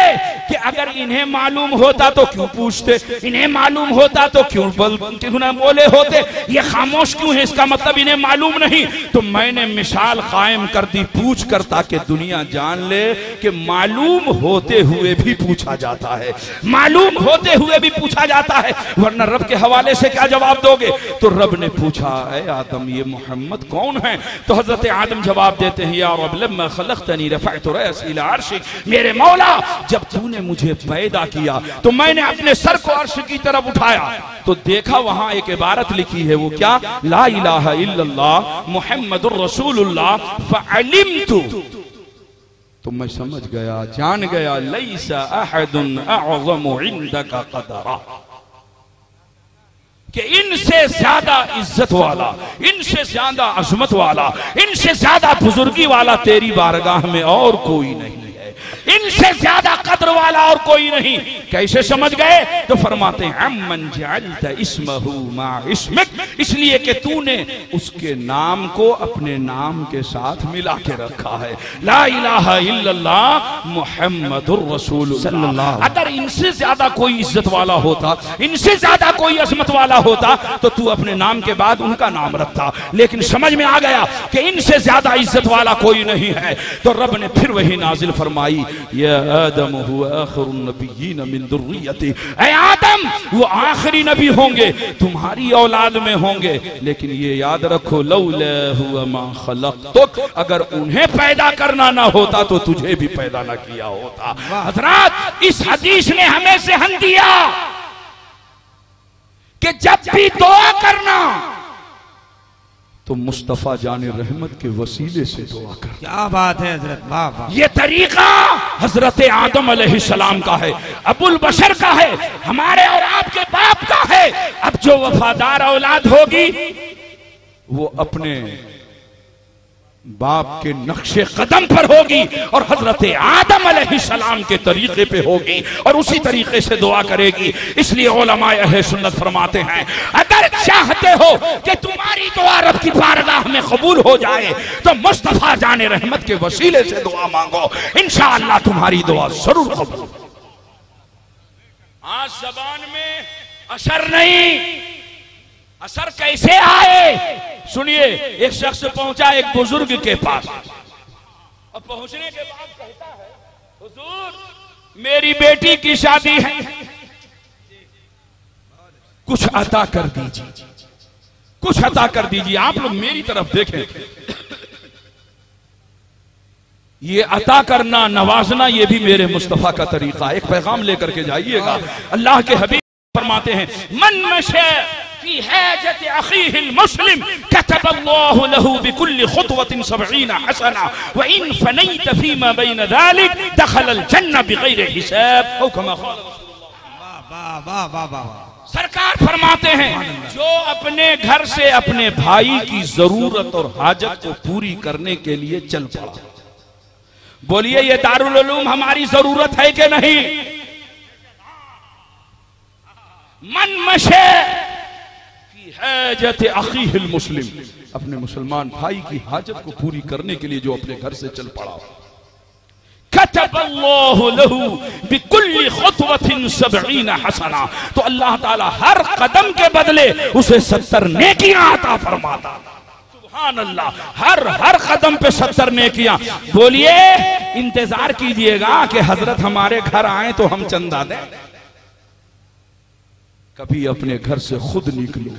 कि अगर इन्हें मालूम होता तो क्यों पूछते, इन्हें मालूम होता तो क्यों बोले होते, ये खामोश क्यों है? इसका मतलब इन्हें मालूम नहीं। तो मैंने मिसाल कायम कर दी पूछ कर, ताकि दुनिया जान ले कि मालूम होते हुए भी पूछा जाता है, मालूम होते हुए भी पूछा जाता है, वरना रब के हवाले से क्या जवाब दोगे? तो रब ने पूछा, ऐ आदम, ये मोहम्मद कौन है? तो हजरत आदम जवाब देते हैं, या रब लम्मा खलक़तनी रफ़अतु रअसी इला अर्शिक, मेरे मौला, जब तूने मुझे पैदा किया तो मैंने अपने सर को अर्श की तरफ उठाया तो देखा वहां एक इबारत लिखी है, वो क्या? ला इलाहा इल्लल्लाह मुहम्मदुर रसूलुल्लाह फअलिमतु। तो मैं समझ गया, जान गया, लैसा अहदुन अअज़मु इंदका क़दरा, कि इनसे ज्यादा इज्जत वाला, इनसे ज्यादा अजमत वाला, इनसे ज्यादा बुजुर्गी वाला तेरी बारगाह में और कोई नहीं है, इनसे ज्यादा कद्र वाला और कोई नहीं। कैसे समझ गए? तो फरमाते हैं, अम्मन जअलत इस्महु मा इस्मिक, इसलिए कि तूने उसके नाम को अपने नाम के साथ मिला के रखा है। ला इलाहा इल्लल्लाह मुहम्मदुर रसूलुल्लाह। अगर इनसे ज्यादा कोई इज्जत वाला होता, इनसे ज्यादा कोई अजमत वाला होता तो तू अपने नाम के बाद उनका नाम रखता, लेकिन समझ में आ गया कि इनसे ज्यादा इज्जत वाला कोई नहीं है। तो रब ने फिर वही नाजिल फरमाई, या आदम हुवा आखिरुन नबिय्यीन मिन दुर्रियति, ऐ आदम, वो आखिरी नबी होंगे, तुम्हारी औलाद में होंगे, लेकिन ये याद रखो, लौला हुवा मा खलक़तुक, अगर उन्हें पैदा करना ना होता तो तुझे भी पैदा ना किया होता। हज़रात, इस हदीस ने हमें ज़हन दिया कि जब भी दुआ करना तो मुस्तफा जाने रहमत के वसीले से दुआ कर। क्या बात है हजरत, वाह वाह। ये तरीका हजरत आदम अलैहिस्सलाम का है, अबुल बशर का है, हमारे और आपके बाप का है। अब जो वफादार औलाद होगी वो अपने बाप के नक्शे कदम पर होगी और हजरत आदम अलैहिस्सलाम के तरीके पे होगी और उसी तरीके से दुआ करेगी। इसलिए उलमाए अहले सुन्नत फरमाते हैं, अगर चाहते हो कि तुम्हारी दुआ रब की बारगाह में कबूल हो जाए तो मुस्तफा जाने रहमत के वसीले से दुआ मांगो, इंशाअल्लाह तुम्हारी दुआ जरूर कबूल। आज जबान में असर नहीं, असर कैसे आए? सुनिए, एक शख्स पहुंचा एक बुजुर्ग के पास और पहुंचने के बाद कहता है, हुजूर मेरी बेटी की शादी है, कुछ अता कर दीजिए, कुछ अता कर दीजिए। आप लोग मेरी तरफ देखें, ये अता करना, नवाजना, ये भी मेरे मुस्तफा का तरीका। एक पैगाम लेकर के जाइएगा। अल्लाह के हबीब फरमाते हैं, मन मशा फी हाजत अखीहिल मुस्लिम कतबल्लाहु लहू बिकुल्लि खुतवतिन 70 हसना व इन फनैत फीमा बैन ज़ालिक दखलल जन्नह बिगैर हिसाब। ओ कमा क़ाल सरकार फरमाते हैं, जो अपने घर से अपने भाई की जरूरत और हाजत को पूरी करने के लिए चल पड़ा। बोलिए, ये दारुल उलूम हमारी जरूरत है कि नहीं? मन मशे फी हाजत अखीहिल मुस्लिम, अपने मुसलमान भाई की हाजत को पूरी करने के लिए जो अपने घर से चल पड़ा। कतबल्लाहु लहू बिकुल्लि खुतवतिन 70 हसना, तो अल्लाह ताला हर कदम के बदले उसे 70 नेकियां अता फरमाता। सुभान अल्लाह, हर कदम पे 70 नेकियां। बोलिए, इंतजार कीजिएगा कि हजरत हमारे घर आए तो हम चंदा दें। कभी अपने घर से खुद निकलो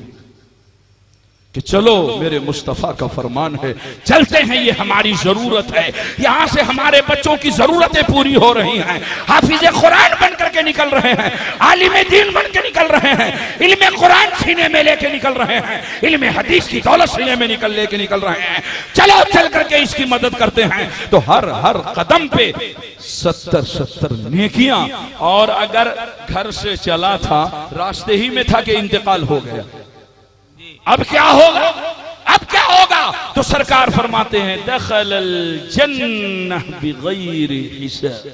कि चलो मेरे मुस्तफा का फरमान है, चलते हैं, ये हमारी जरूरत है, यहां से हमारे बच्चों की जरूरतें पूरी हो रही हैं। हाफिज़े कुरान बन करके निकल रहे हैं, आलिम दीन बन के निकल रहे हैं, इल्मे कुरान सीने में लेके निकल रहे हैं, इल्मे हदीस की दौलत सीने में लेके निकल रहे हैं। चलो चल करके इसकी मदद करते हैं। तो हर कदम पे 70 नेकियां। और अगर घर से चला था, रास्ते ही में था कि इंतकाल हो गया, अब क्या होगा? अब क्या होगा? तो सरकार फरमाते हैं, दखलल जन्नह बिगैर हिसाब,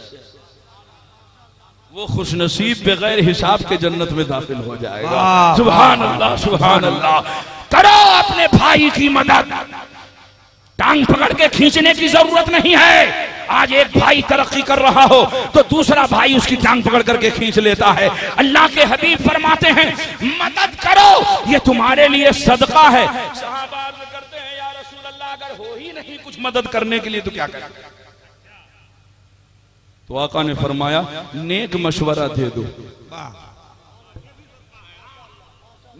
वो खुशनसीब बगैर हिसाब के जन्नत में दाखिल हो जाएगा। सुभान अल्लाह, सुभान अल्लाह। करो अपने भाई की मदद, टांग पकड़ के खींचने की जरूरत नहीं है। आज एक भाई तरक्की कर रहा हो तो दूसरा भाई उसकी टांग पकड़ करके खींच लेता है। अल्लाह के हबीब फरमाते हैं, मदद करो, ये तुम्हारे लिए सदका है। सहाबा अर्ज़ करते हैं, या रसूल अल्लाह, अगर हो ही नहीं कुछ मदद करने के लिए तो क्या करें? तो आका ने फरमाया, नेक मशवरा दे दो,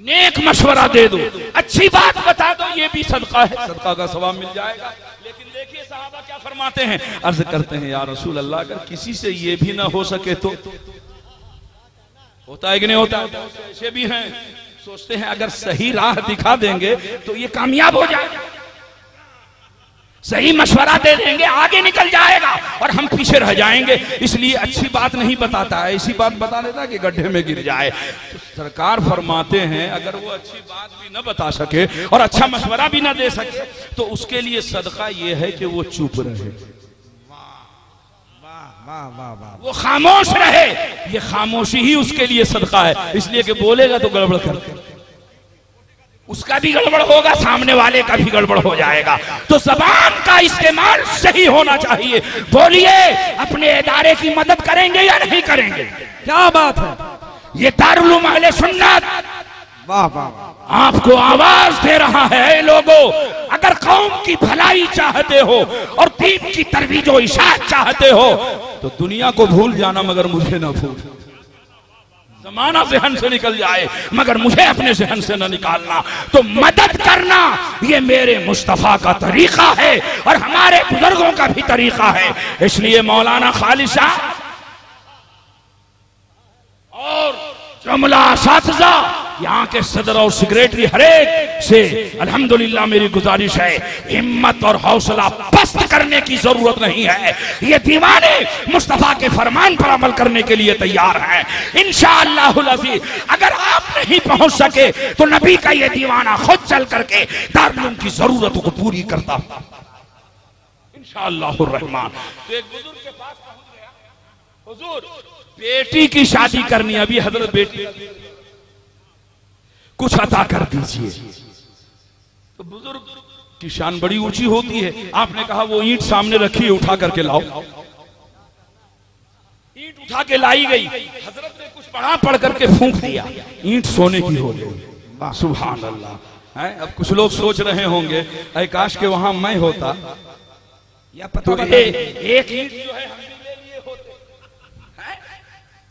नेक मशवरा दे दो, अच्छी बात बता दो, ये भी सदका है, सदका का सवाब मिल जाएगा। लेकिन देखिए सहाबा क्या फरमाते हैं, अर्ज करते हैं, या रसूल अल्लाह, अगर किसी से ये भी ना हो सके तो? होता है कि नहीं होता? ऐसे भी हैं, सोचते हैं अगर सही राह दिखा देंगे तो ये कामयाब हो जाएगा, सही मशवरा दे देंगे, आगे निकल जाएगा और हम पीछे रह जाएंगे, इसलिए अच्छी बात नहीं बताता है, ऐसी बात बता देता है कि गड्ढे में गिर जाए। तो सरकार फरमाते हैं, अगर वो अच्छी बात भी न बता सके और अच्छा मशवरा भी न दे सके तो उसके लिए सदका ये है कि वो चुप रहे, वो खामोश रहे। ये खामोशी ही उसके लिए सदका है, इसलिए कि बोलेगा तो गड़बड़ कर, उसका भी गड़बड़ होगा, सामने वाले का भी गड़बड़ हो जाएगा। तो ज़बान का इस्तेमाल सही होना चाहिए। बोलिए, अपने इदारे की मदद करेंगे या नहीं करेंगे? क्या बात है, ये दारुल उलूम अहले सुन्नत वाह वाह आपको आवाज दे रहा है। लोगों, अगर कौम की भलाई चाहते हो और दीन की तरवीज और इशाअत चाहते हो तो दुनिया को भूल जाना, मगर मुझे ना भूल। जमाना ज़हन से निकल जाए मगर मुझे अपने ज़हन से न निकालना। तो मदद करना ये मेरे मुस्तफ़ा का तरीका है और हमारे बुजुर्गों का भी तरीका है। इसलिए मौलाना खालिद साहब और जुमला असातिज़ा, यहाँ के सदर और सेक्रेटरी हरेक से अल्हम्दुलिल्लाह मेरी गुजारिश है, हिम्मत और हौसला पस्त करने की जरूरत नहीं है। ये दीवाने मुस्तफा के फरमान पर अमल करने के लिए तैयार हैं इंशाअल्लाहुल अज़ीज़। अगर आप नहीं पहुंच सके तो नबी का ये दीवाना खुद चल करके दारुल उलूम की जरूरतों को पूरी करता इंशाअल्लाहुर रहमान। तो एक बुजुर्ग के पास पहुंच गया, हुजूर बेटी की शादी करनी, अभी हजरत बेटी कुछ अता कर दीजिए। तो बुजुर्ग की शान बड़ी ऊंची होती है, आपने कहा वो ईंट सामने रखी है, उठा करके लाओ। ईंट उठा के लाई गई, हजरत ने कुछ पढ़ा, पढ़ करके फूंक दिया, ईंट सोने की हो गई। सुभान अल्लाह। है अब कुछ लोग सोच रहे होंगे, ऐ काश के वहां मैं होता, या पता तो एक ईंट जो है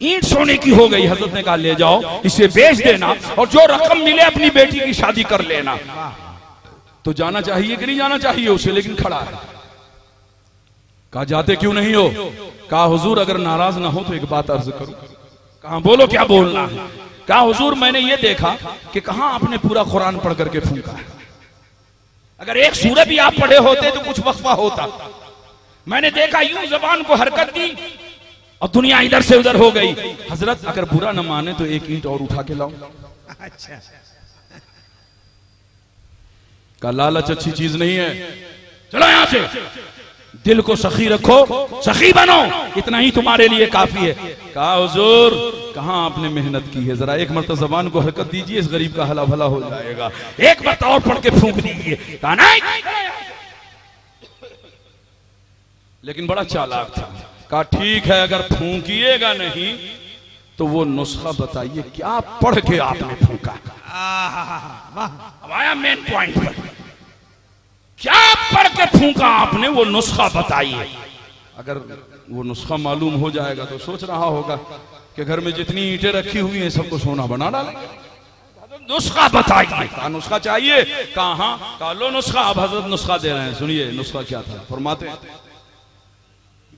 ईंट सोने की हो गई। हजरत ने कहा ले जाओ, इसे बेच देना और जो रकम मिले अपनी बेटी की शादी कर लेना। तो जाना चाहिए कि नहीं जाना चाहिए उसे, लेकिन खड़ा है। कहा जाते क्यों नहीं हो? कहा हुजूर अगर नाराज ना हो तो एक बात अर्ज करूं। कहा बोलो क्या बोलना है? कहा हुजूर मैंने ये देखा कि कहां आपने पूरा कुरान पढ़ करके फूंका है। अगर एक सूरत भी आप पढ़े होते तो कुछ वक्फा होता। मैंने देखा यूं जबान को हरकत दी और दुनिया इधर से उधर हो गई। हजरत अगर बुरा न माने तो एक ईंट और उठा के लाओ। अच्छा का लालच अच्छी चीज नहीं है, चलो यहां से। दिल को सखी रखो, सखी बनो, इतना ही तुम्हारे लिए काफी है। कहा हुजूर कहां आपने मेहनत की है, जरा एक मरतबा जबान को हरकत दीजिए, इस गरीब का हला भला हो जाएगा। एक मरतबा और पढ़ के फूंक दीजिए। कहा नहीं, लेकिन बड़ा चालाक था। कहा ठीक है अगर फूंकिएगा नहीं तो वो नुस्खा बताइए क्या पढ़ के आपने फूंका। अब आया मेन पॉइंट पर, क्या पढ़ के फूंका आपने, वो नुस्खा बताइए। अगर वो नुस्खा मालूम हो जाएगा तो सोच रहा होगा कि घर में जितनी ईंटें रखी हुई हैं सबको सोना बना डालेंगे। नुस्खा बताइए। कहा नुस्खा चाहिए? कहा कहा लो नुस्खा। अब हजरत नुस्खा दे रहे हैं, सुनिए नुस्खा क्या था। फरमाते हैं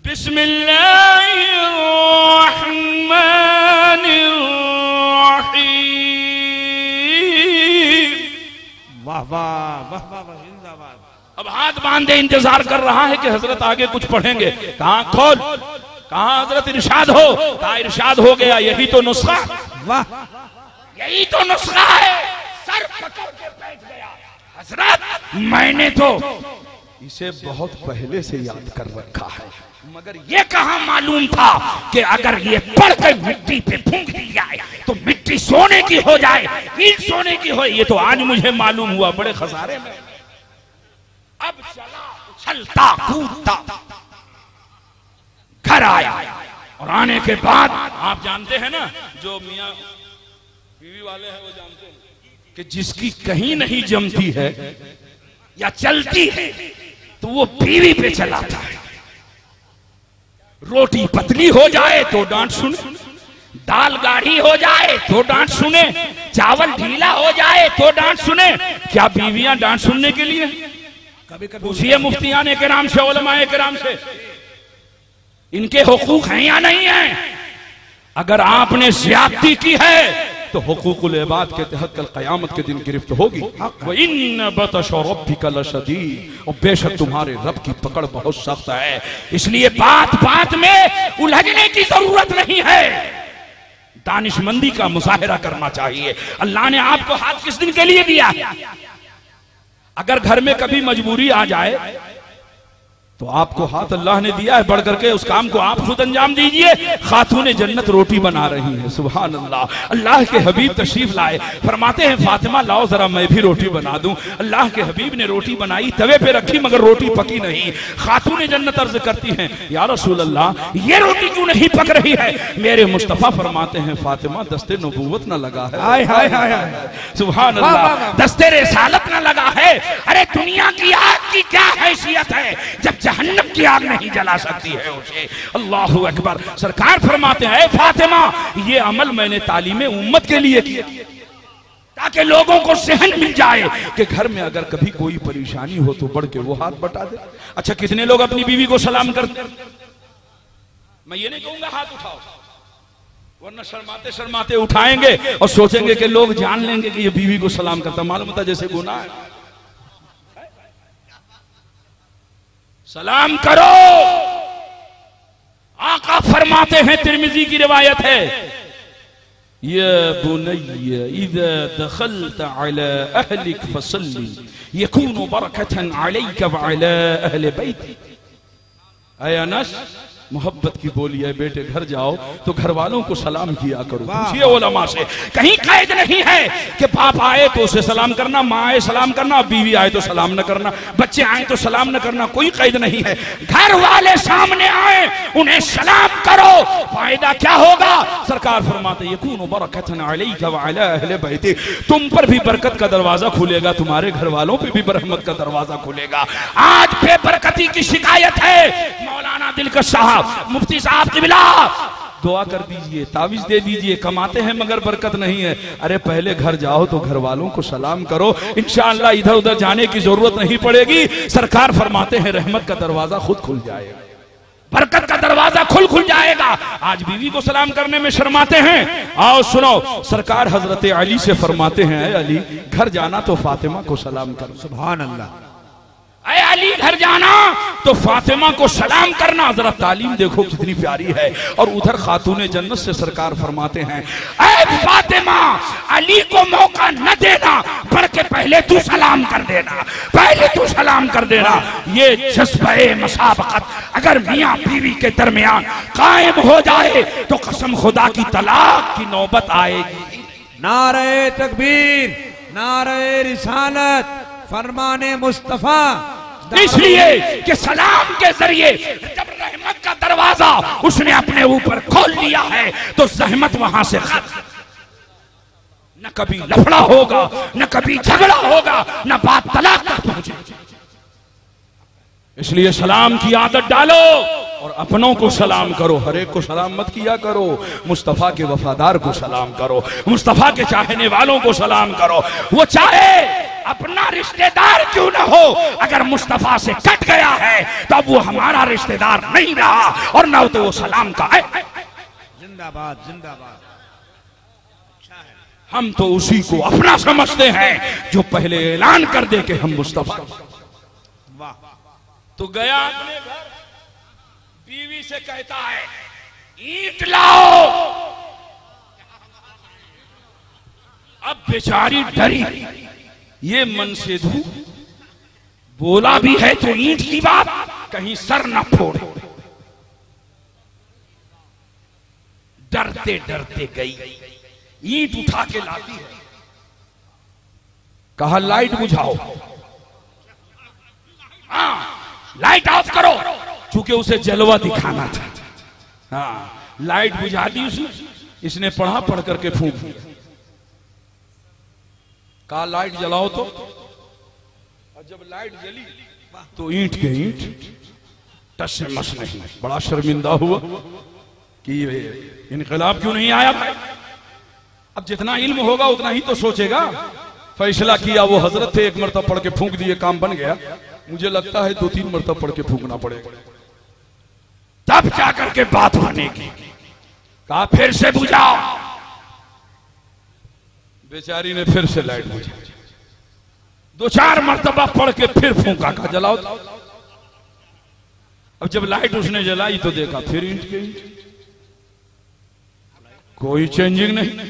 बिस्मिल्लाहिर्रहमानिर्रहीम। वाह वाह वाह वाह जिंदाबाद। अब हाथ बांधे इंतजार कर रहा है कि हजरत आगे कुछ पढ़ेंगे। कहां खोल, कहां हजरत इरशाद हो। कहा इरशाद हो गया, यही तो नुस्खा। वाह यही तो नुस्खा है। सर पकड़ के बैठ गया। हजरत मैंने तो इसे बहुत पहले से याद कर रखा है, मगर ये कहां मालूम था कि अगर ये पढ़ कर मिट्टी पे फूंक दी जाए तो मिट्टी सोने की हो जाए, ईंट सोने की हो। ये तो आज मुझे मालूम हुआ, बड़े खसारे में। अब चला उछलता कूदता घर आया, और आने के बाद आप जानते हैं ना, जो मियां बीवी वाले हैं वो जानते हैं कि जिसकी कहीं नहीं जमती है या चलती है तो वो बीवी पे चलाता है। रोटी पतली हो जाए तो डांट सुने, दाल गाढ़ी हो जाए तो डांट सुने, चावल ढीला हो जाए तो डांट सुने। क्या बीवियां डांट सुनने के लिए? कभी कभी पूछिए मुफ्तियान किराम से, उलमाए किराम से, इनके हुकूक हैं या नहीं है? अगर आपने ज्यादती की है तो हुकूकुल इबाद के तहत कल क़यामत के दिन गिरफ्त होगी। व इन्न बतश रब्बिका लशदीद, और बेशक तुम्हारे रब की पकड़ बहुत सख्त है। इसलिए बात बात में उलझने की जरूरत नहीं है, दानिशमंदी का मुजाहिरा करना चाहिए। अल्लाह ने आपको हाथ किस दिन के लिए दिया? अगर घर में कभी मजबूरी आ जाए तो आपको हाथ अल्लाह ने दिया है, बढ़ करके उस काम को आप खुद अंजाम दीजिए। खातून जन्नत रोटी बना रही है, सुभान अल्लाह। अल्लाह के हबीब तशरीफ लाए, फरमाते हैं फातिमा लाओ जरा मैं भी रोटी बना दूं। अल्लाह के हबीब ने रोटी बनाई, तवे पे रखी, मगर रोटी पकी नहीं। खातून जन्नत अर्ज करती हैं या रसूल अल्लाह ये रोटी क्यों नहीं पक रही है? मेरे मुस्तफा फरमाते हैं फातिमा दस्ते नबूवत न लगा है। हाय हाय हाय सुभान अल्लाह, दस्ते रिसालत न लगा है। अरे दुनिया की आग की क्या हैसियत है जब जहन्नम की आग नहीं जला सकती है उसे। अल्लाहु अकबर। सरकार फरमाते हैं फातिमा ये अमल मैंने तालीम उम्मत के लिए किया ताकि लोगों को सहन मिल जाए कि घर में अगर कभी कोई परेशानी हो तो बढ़ के वो हाथ बटा दे। अच्छा कितने लोग अपनी बीवी को सलाम करते? मैं ये नहीं कहूंगा हाथ उठाओ, वरना शर्माते शर्माते उठाएंगे और सोचेंगे कि लोग जान लेंगे कि ये बीवी को सलाम करता, मालूम होता जैसे गुनाह है। सलाम करो। आका फरमाते हैं, तिर्मिजी की रिवायत है, या बुनय्या इज़ा दखलत अला अहलिक फसल्ली यकूनु बरकतन अलैका व अला अहले बैतिक। ऐ अनस मोहब्बत की बोली है, बेटे घर जाओ तो घर वालों को सलाम किया करो। पूछिए उलमा से, कहीं कैद नहीं है कि बाप आए तो उसे सलाम करना, माँ आए सलाम करना, बीवी आए तो सलाम न करना, बच्चे आए तो सलाम न करना, कोई कैद नहीं है। घर वाले सामने आए उन्हें सलाम करो, फायदा क्या होगा? सरकार फरमाते यकूनु बरकतन अलैका व अला अहले बैतिक, तुम पर भी बरकत का दरवाजा खुलेगा, तुम्हारे घर वालों पे भी रहमत का दरवाजा खुलेगा। आज बेबरकती की शिकायत है। मौलाना दिलकश साहब, मुफ्ती साहब किबला दुआ कर दीजिए, तावीज दे दीजिए, कमाते हैं मगर बरकत नहीं है। अरे पहले घर जाओ तो घर वालों को सलाम करो, इंशाअल्लाह इधर उधर जाने की जरूरत नहीं पड़ेगी। सरकार फरमाते हैं रहमत का दरवाजा खुद खुल जाएगा। बरकत का दरवाजा खुल जाएगा। आज बीवी को सलाम करने में शर्माते हैं। आओ सुनो, सरकार हजरत अली से फरमाते हैं, ऐ अली घर जाना तो फातिमा को सलाम करो। सुभान अल्लाह। ऐ अली घर जाना तो फातिमा को सलाम करना। जरा तालीम देखो कितनी प्यारी है। और उधर खातूने जन्नत से सरकार फरमाते हैं, ऐ फातिमा अली को मौका न देना, बल्कि पहले तू सलाम कर देना, पहले तू सलाम कर देना। ये जज्बे मसाबकत अगर मियाँ बीवी के दरमियान कायम हो जाए तो कसम खुदा की तलाक की नौबत आएगी। नारे तकबीर, नारे रिसालत, फरमाने मुस्तफा। इसलिए कि सलाम के जरिए जब रहमत का दरवाजा उसने अपने ऊपर खोल लिया है तो जहमत वहां से खत्म। न कभी लफड़ा होगा, न कभी झगड़ा होगा, न बात तलाक तक पहुंचेगी। इसलिए सलाम की आदत डालो और अपनों को सलाम करो। हर एक को सलाम मत किया करो, मुस्तफा के वफादार को सलाम करो, मुस्तफा के चाहने वालों को सलाम करो। वो चाहे अपना रिश्तेदार क्यों ना हो, अगर मुस्तफा से कट गया है तो अब वो हमारा रिश्तेदार नहीं रहा और ना तो वो सलाम का है। जिंदाबाद जिंदाबाद। हम तो उसी को अपना समझते हैं जो पहले ऐलान कर दे कि हम मुस्तफा। वाह। तो गया अपने घर, बीवी से कहता है ईंट लाओ। अब बेचारी डरी, ये मन से धू बोला भी है तो ईंट की बात, कहीं सर न फोड़े। डरते डरते गई, ईंट उठा के लाती है। कहा लाइट बुझाओ। हाँ लाइट ऑफ करो, चूंकि उसे जलवा दिखाना था। हाँ लाइट बुझा दी उसने, इसने पढ़ा पढ़ करके फूंक दिया। कहा लाइट जलाओ तो, और जब लाइट जली तो ईंट के ईंट टस से मस नहीं। बड़ा शर्मिंदा हुआ कि इनकलाब क्यों नहीं आया। अब जितना इल्म होगा उतना ही तो सोचेगा। फैसला किया, वो हजरत थे, एक मरतबा पढ़ के फूंक दिए, काम बन गया। मुझे लगता है 2-3 मरतबा पढ़ के फूंकना पड़ेगा, तब जाकर के बात बनेगी। कहा फिर से बुझाओ। बेचारी ने फिर से लाइट बुझाई, 2-4 मरतबा पढ़ के फिर फूंका। कहा जलाओ। अब जब लाइट उसने जलाई तो देखा फिर ईंट के ईंट, कोई चेंजिंग नहीं,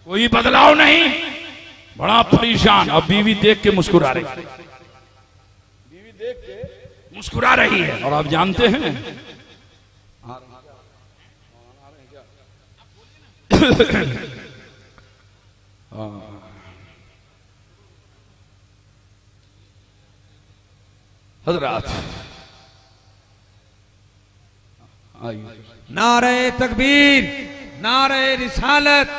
कोई बदलाव नहीं। बड़ा परेशान। अब बीवी देख के मुस्कुरा रही, बीवी देख के मुस्कुरा रही है। और आप जानते हैं हजरात, नारे तकबीर, नारे रिसालत।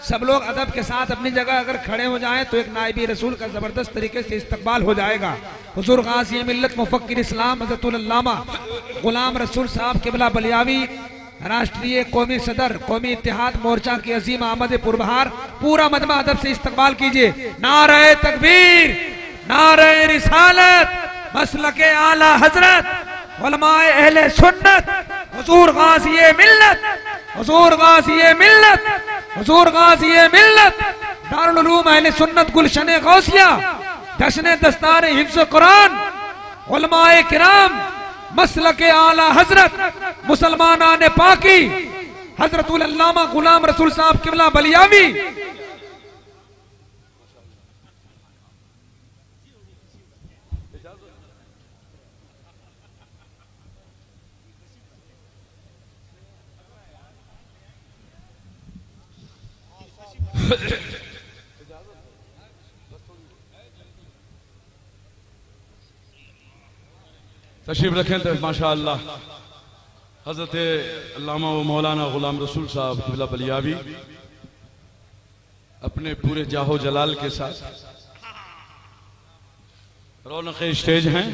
सब लोग अदब के साथ अपनी जगह अगर खड़े हो जाएं तो एक नाइबी रसूल का जबरदस्त तरीके से इस्तकबाल हो जाएगा। हुजूर गाज़ी मिल्लत मुफक्किर इस्लाम हज़रतुल अल्लामा गुलाम रसूल साहब किबला बलियावी, राष्ट्रीय कौमी सदर, कौमी इत्तेहाद मोर्चा की अजीम आमद पुरबहार, पूरा मजमा अदब से इस्तकबाल कीजिए। नारे तकबीर, नारे रिसालत, मसलके आला हजरत, उलमाए अहले सुन्नत, हुजूर गाज़ी मिल्लत, हुजूर गाज़ी मिल्लत, हुजूर गाज़ी मिल्लत, दारुल उलूम अहले सुन्नत गुलशन गौसिया, जश्न दस्तार हिफ्ज़ कुरान, उलमाए किराम, मसलके आला हजरत, मुसलमानान पाकी, हजरतुल अल्लामा गुलाम रसूल साहब किबला बलियावी। तशरीफ रखें तो माशाअल्लाह हजरत अल्लामा व मौलाना गुलाम रसूल साहब किबला बलियावी अपने पूरे जाहो जलाल के साथ रौनक स्टेज हैं।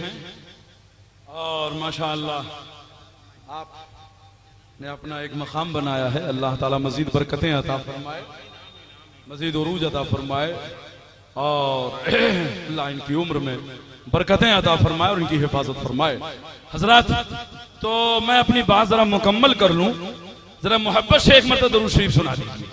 और माशाअल्लाह आपने अपना एक मकाम बनाया है। अल्लाह ताला मजीद बरकतें अता फरमाए, मजीद उरूज अता फरमाए और अल्लाह इनकी उम्र में बरकतें अता फरमाए और उनकी हिफाजत फरमाए। हजरत, तो मैं अपनी बात जरा मुकम्मल कर लूं, जरा मोहब्बत से एक मरतबा दरूद शरीफ सुना दीजिए।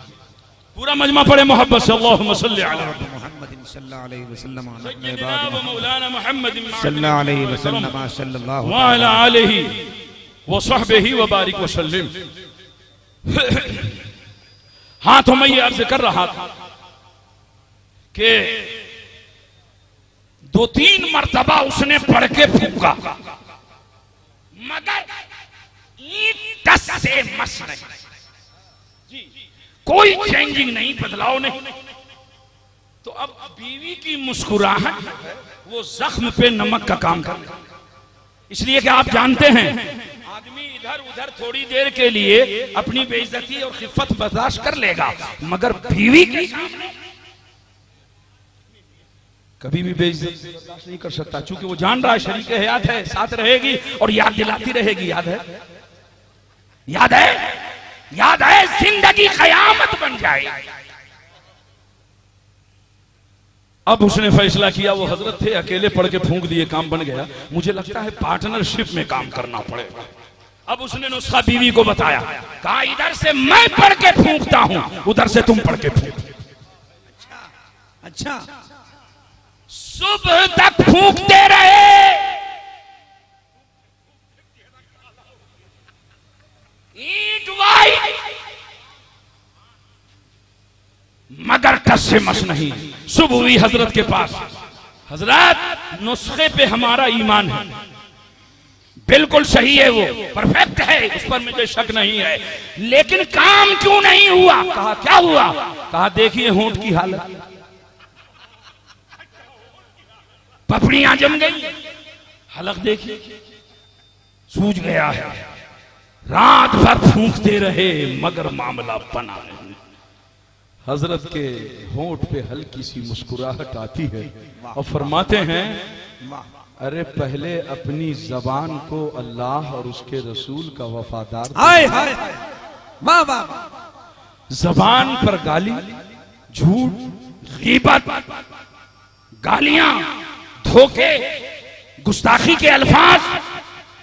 पूरा मजमा पढ़े मोहब्बत से। अल्लाहुम्मा सल्ली अला मुहम्मद सल्लल्लाहु अलैहि वसल्लम सय्यिदना व मौलाना मुहम्मद सल्लल्लाहु अलैहि वसल्लम सल्लल्लाहु व अला आलिहि व सहबिहि व बारिक व सल्लिम। हाँ, तो मैं ये अर्ज कर रहा था कि 2-3 मरतबा उसने पढ़ के फूका, मगर ईंट टस से मस नहीं, कोई चेंजिंग नहीं, बदलाव नहीं। तो अब बीवी की मुस्कुराहट वो जख्म पे नमक का काम कर, इसलिए कि आप जानते हैं आदमी इधर उधर थोड़ी देर के लिए अपनी बेइज्जती और खिफत बर्दाश्त कर लेगा, मगर बीवी के सामने कभी भी बेइज्जती बर्दाश्त नहीं कर सकता, क्योंकि वो जान रहा है शरीके हयात है, साथ रहेगी और याद दिलाती रहेगी। याद है, याद है, याद है, जिंदगी कयामत बन जाए। अब उसने फैसला किया, वो हजरत थे, अकेले पढ़ के फूंक दिए, काम बन गया। मुझे लगता है पार्टनरशिप में काम करना पड़ेगा। अब उसने नुस्खा बीवी को बताया, कहा इधर से मैं पढ़ के फूंकता हूं, उधर से तुम पढ़ के फूंक। अच्छा, सुबह तक फूंकते रहे, ईंट वाई, मगर टस से मस नहीं। सुबह हुई हजरत के पास, हजरत नुस्खे पे हमारा ईमान है, बिल्कुल सही है, वो परफेक्ट है, उस पर मुझे शक नहीं है, लेकिन काम क्यों नहीं हुआ? कहा क्या हुआ? कहा देखिए होंठ की हालत, पपड़ियां जम गई, हलक देखिए सूज गया है। रात भर फूंकते रहे मगर मामला बना नहीं। हजरत के होंठ पे हल्की सी मुस्कुराहट आती है और फरमाते हैं, अरे पहले अपनी जबान को अल्लाह और उसके रसूल का वफादार, हाय हाय, वाह वाह, जबान पर गाली, झूठ, गीबत, गालियां, धोखे, गुस्ताखी के अल्फाज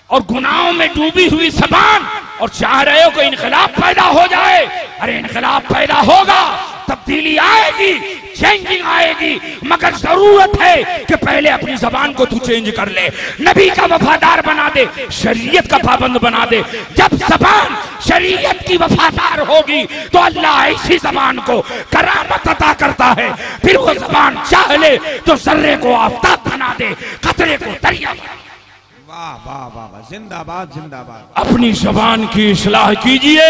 और गुनाहों में डूबी हुई जबान, और चाह रहे हो कि इनकलाब पैदा हो जाए। अरे इनकलाब पैदा होगा, तब्दीली आएगी, चेंजिंग आएगी, मगर जरूरत है कि पहले अपनी जबान को तू चेंज कर ले, नबी का वफादार बना दे, शरीयत का पाबंद बना दे। जब जबान शरीयत की वफादार होगी तो अल्लाह ऐसी जबान को करामत अता करता है। फिर वो जबान चाह ले तो जर्रे को आफताब बना दे, कतरे को दरिया। वाह वाह वाह, जिंदाबाद जिंदाबाद। अपनी जबान की इस्लाह कीजिए।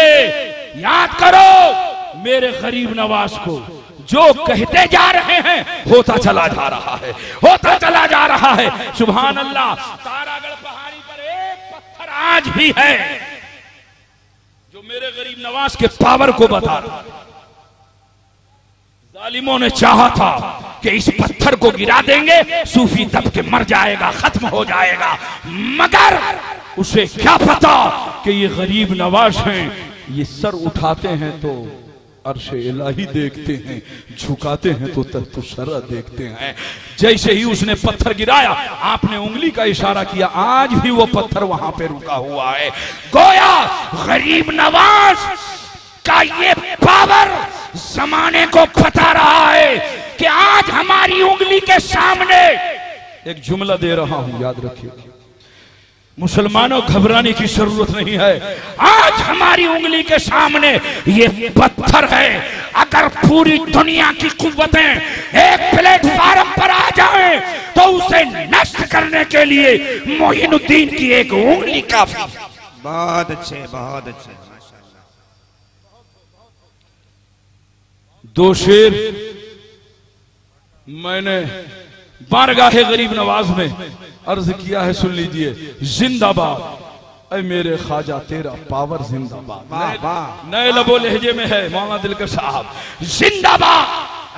याद करो मेरे गरीब नवाज को, जो कहते जा रहे हैं होता चला जा रहा है, होता चला जा रहा है। सुभान अल्लाह। तारागढ़ पहाड़ी पर एक पत्थर आज भी है जो मेरे गरीब नवाज के पावर को बता रहा है। जालिमों ने चाहा था कि इस पत्थर को गिरा देंगे, सूफी दब के मर जाएगा, खत्म हो जाएगा, मगर उसे क्या पता कि ये गरीब नवाज हैं। ये सर उठाते हैं तो अर्श इलाही देखते हैं, झुकाते हैं तो तख्त शरा देखते हैं। जैसे ही उसने पत्थर गिराया, आपने उंगली का इशारा किया, आज भी वो पत्थर वहां पे रुका हुआ है। गोया गरीब नवाज का ये पावर जमाने को बता रहा है कि आज हमारी उंगली के सामने, एक जुमला दे रहा हूं याद रखिए, मुसलमानों घबराने की जरूरत नहीं है। आज हमारी उंगली के सामने ये पत्थर है। अगर पूरी दुनिया की कुव्वतें एक प्लेटफार्म पर आ जाएं तो उसे नष्ट करने के लिए मोइनुद्दीन की एक उंगली काफी। बहुत अच्छे, बहुत अच्छे। दो शेर मैंने बारगाहे गरीब नवाज में अर्ज किया है, सुन लीजिए। जिंदाबाद ऐ मेरे ख्वाजा तेरा पावर जिंदाबाद। नए लबो लहजे में है मौलाना दिलकर साहब। जिंदाबाद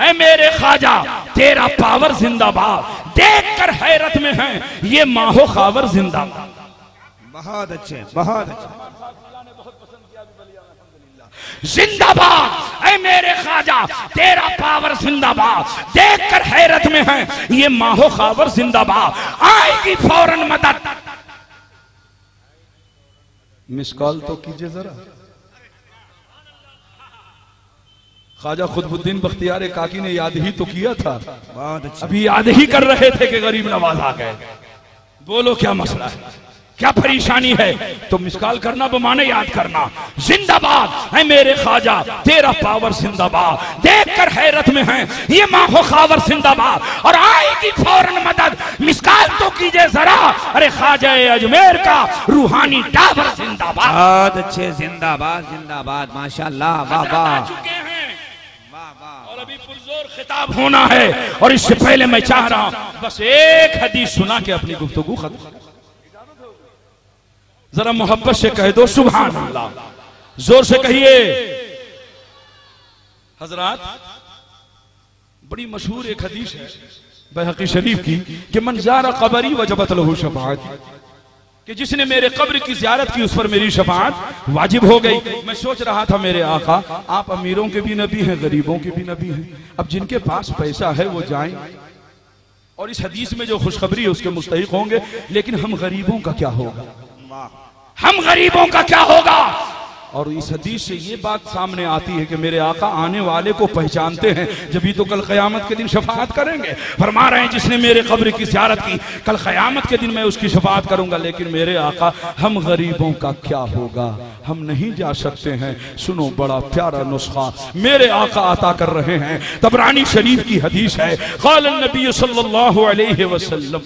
ऐ मेरे ख्वाजा तेरा पावर जिंदाबाद। देख कर हैरत में है ये माहो खावर जिंदाबाद। बहुत अच्छे, बहुत अच्छे। जिंदाबाद ऐ मेरे ख्वाजा तेरा पावर जिंदाबाद, देखकर हैरत में है ये माहो खावर जिंदाबाद, आएगी फौरन मदद। मिस कॉल तो कीजिए जरा। ख्वाजा खुतबुद्दीन बख्तियार काकी ने याद ही तो किया था, बहुत अच्छा। अभी याद ही कर रहे थे कि गरीब नवाज आ गए। बोलो क्या मसला है, क्या परेशानी है? तो मिसकाल करना बमाने याद करना। जिंदाबाद है मेरे ख्वाजा तेरा पावर जिंदाबाद, देखकर हैरत में है ये माहो खावर जिंदाबाद, और आएगी फौरन मदद। मिसकाल तो कीजिए जरा। अरे ख्वाजा अजमेर का रूहानी टावर जिंदाबाद। बहुत अच्छे, जिंदाबाद जिंदाबाद, माशाल्लाह, वाह वाह। और अभी पुरजोर खिताब होना है, और इससे पहले मैं चाह रहा हूं बस एक हदीस सुना के अपनी गुफ्तगू खत्म। जरा मोहब्बत से कह दो सुभान अल्लाह, जोर से कहिए। हजरात, बड़ी मशहूर एक हदीस है बैहक़ी शरीफ की कि मन ज़ारा क़बरी वजबत लहू शफ़ाअत, कि जिसने मेरे कब्र की ज़ियारत की उस पर मेरी शफाअत वाजिब हो गई। मैं सोच रहा था मेरे आका आप अमीरों के भी नबी हैं, गरीबों के भी नबी हैं, अब जिनके पास पैसा है वो जाएं और इस हदीस में जो खुशखबरी है उसके मुस्तहिक होंगे, लेकिन हम गरीबों का क्या होगा? हम गरीबों का क्या होगा? और इस हदीस से ये बात सामने आती है कि मेरे आका आने वाले को पहचानते हैं, जब तो कल क़यामत के दिन शफाअत करेंगे। फरमा रहे हैं जिसने मेरे कब्र की ज़ियारत की कल क़यामत के दिन मैं उसकी शफाअत करूंगा, लेकिन मेरे आका हम गरीबों का क्या होगा? हम नहीं जा सकते हैं। सुनो बड़ा प्यारा नुस्खा मेरे आका अता कर रहे हैं, तबरानी शरीफ की हदीस है। क़ाल नबी सल्लल्लाहु अलैहि वसल्लम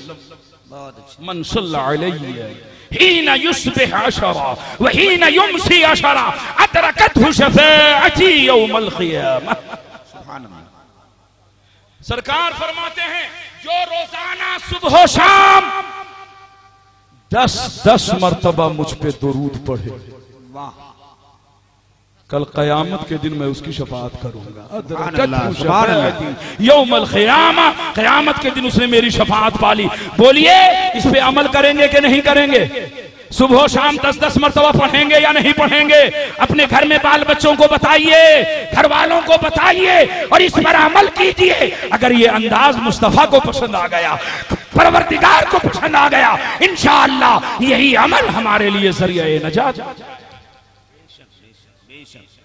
मन सल्ला अलैहि हीना युस्बिह अशरा व हीना युमसी अशरा अदरकतहु शफ़ाअती यौमल क़ियामह। सरकार फरमाते हैं जो रोजाना सुबह शाम 10-10 मरतबा मुझ पे दुरूद पढ़े, कल क़यामत के दिन मैं उसकी शफाअत करूंगा। यौमल क़ियामा, क़यामत के दिन उसने मेरी शफाअत पाली। बोलिए इस पे अमल करेंगे कि नहीं करेंगे? सुबह शाम 10-10 मरतबा पढ़ेंगे या नहीं पढ़ेंगे? अपने घर में बाल बच्चों को बताइए, घर वालों को बताइए और इस पर अमल कीजिए। अगर ये अंदाज मुस्तफा को पसंद आ गया, परवरदिगार को पसंद आ गया, इंशाअल्लाह यही अमल हमारे लिए ज़रिया नजात।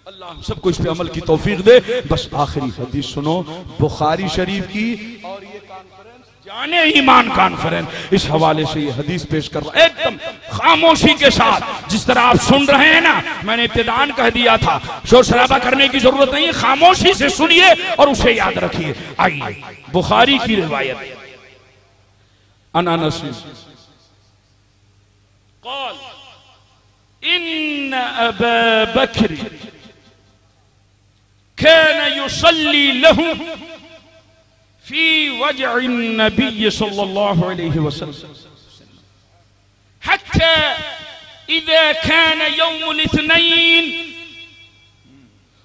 अल्लाह हम सबको इस पे अमल की तौफीक दे। बस आखिरी हदीस सुनो बुखारी शरीफ की, और ये कॉन्फ्रेंस जाने ईमान कॉन्फ्रेंस, इस हवाले से ये हदीस पेश कर रहा एकदम खामोशी के साथ। जिस तरह आप सुन रहे हैं ना, मैंने इब्तिदान कह दिया था शोर शराबा करने की जरूरत नहीं है, खामोशी से सुनिए और उसे याद रखिए। आइए बुखारी की रिवायत, अनस क़ाल इन्न अबा बकर कान युसल्ली लहु फी वजअ नबी सल्लल्लाहु अलैहि वसल्लम हत्ता इज़ा कान यौमुल इत्नैन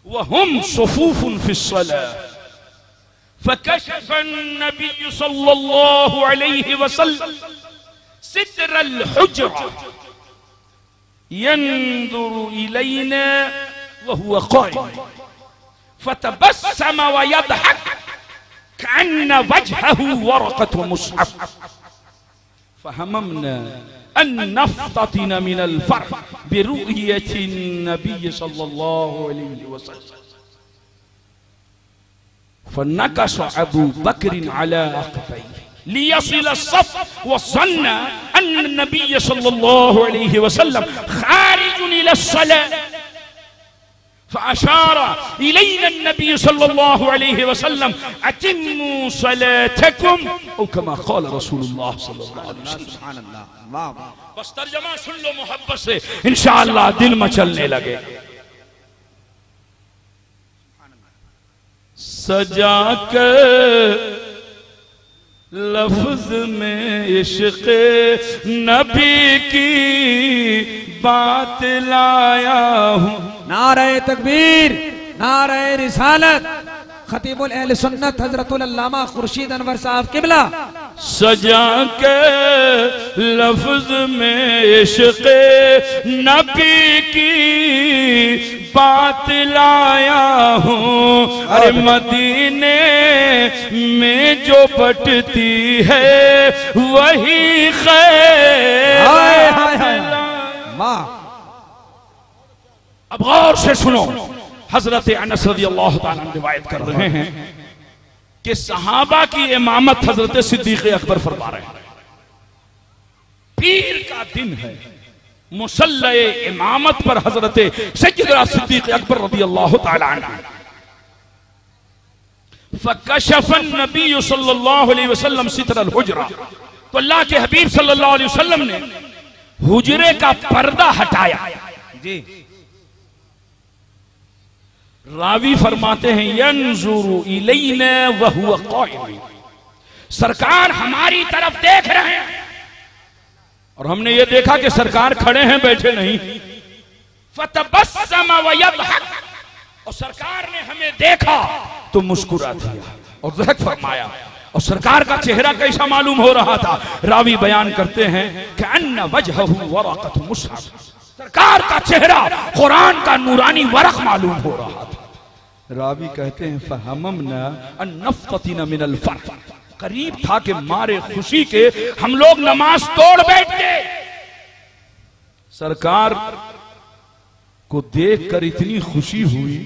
वहुम सुफूफुन फिस्सलाह फकशफ़ नबी सल्लल्लाहु अलैहि वसल्लम सित्रल हुज्रा यंजुरु इलैना वहुवा क़ाइम फतबस्सम वयदहक कअन्न वजहहु वरक़तु मुस्हफ़ फहममना अन नफ्ततिन मिनल फ़रह बिरु'यति नबी सल्लल्लाहु अलैहि वसल्लम फनकस अबू बकर अला अक़बैहि लियसिल अस्सफ़ वज़न्न अन्न नबी सल्लल्लाहु अलैहि वसल्लम ख़ारिजुन इला अस्सलाह फ़अशार इलैना नबी सल्लल्लाहु अलैहि वसल्लम अतिम्मू सलातकुम औ कमा क़ाल रसूलुल्लाह सल्लल्लाहु अलैहि वसल्लम। सुभानअल्लाह। बस तर्जुमा सुन लो मोहब्बत से, इंशाअल्लाह दिल मचलने लगे। सजा के लफ्ज में इश्क़ नबी की बात लाया हूँ। नारे तकबीर, नारे रिसालत, खतीबुल अहले सुन्नत हजरतुल अल्लामा खुर्शीद अनवर साहब किबला। सजा के लफ्ज में इश्क़ नबी की बात लाया हूँ, अरे मदीने में जो बटती है वही खैर। अब गौर से सुनो, हजरत अनस रज़ियल्लाहु ताला अन्हु रिवायत कर रहे हैं कि सहाबा की इमामत हजरत सिद्दीक़ अकबर फरमा रहे हैं। पीर का दिन है, मुसल्ला इमामत पर हजरत सय्यदना सिद्दीक़ अकबर रज़ियल्लाहु ताला अन्हु फकशफन नबी सल्लल्लाहु अलैहि वसल्लम सित्रल हुजरा, तो अल्लाह के हबीब सल्लल्लाहु अलैहि वसल्लम ने हुजरे का पर्दा हटाया जी। रावी फरमाते हैं यंजुरु इलैना व हुवा काइम, सरकार हमारी तरफ देख रहे हैं और हमने ये देखा कि सरकार खड़े हैं, बैठे नहीं। फतबस्सम व यदहक, और सरकार ने हमें देखा तो मुस्कुरा दिया और ज़हक फरमाया। और सरकार का चेहरा कैसा मालूम हो रहा था? रावी बयान करते हैं कि अन्ना वजहहु वरक़तु मुसहफ, सरकार का चेहरा कुरान का नूरानी वरक़ मालूम हो रहा था। रावी कहते हैं फहममना अन नफ्ततिना मिनल फर्क़, करीब था कि मारे खुशी के हम लोग नमाज तोड़ बैठते। सरकार को देखकर इतनी खुशी हुई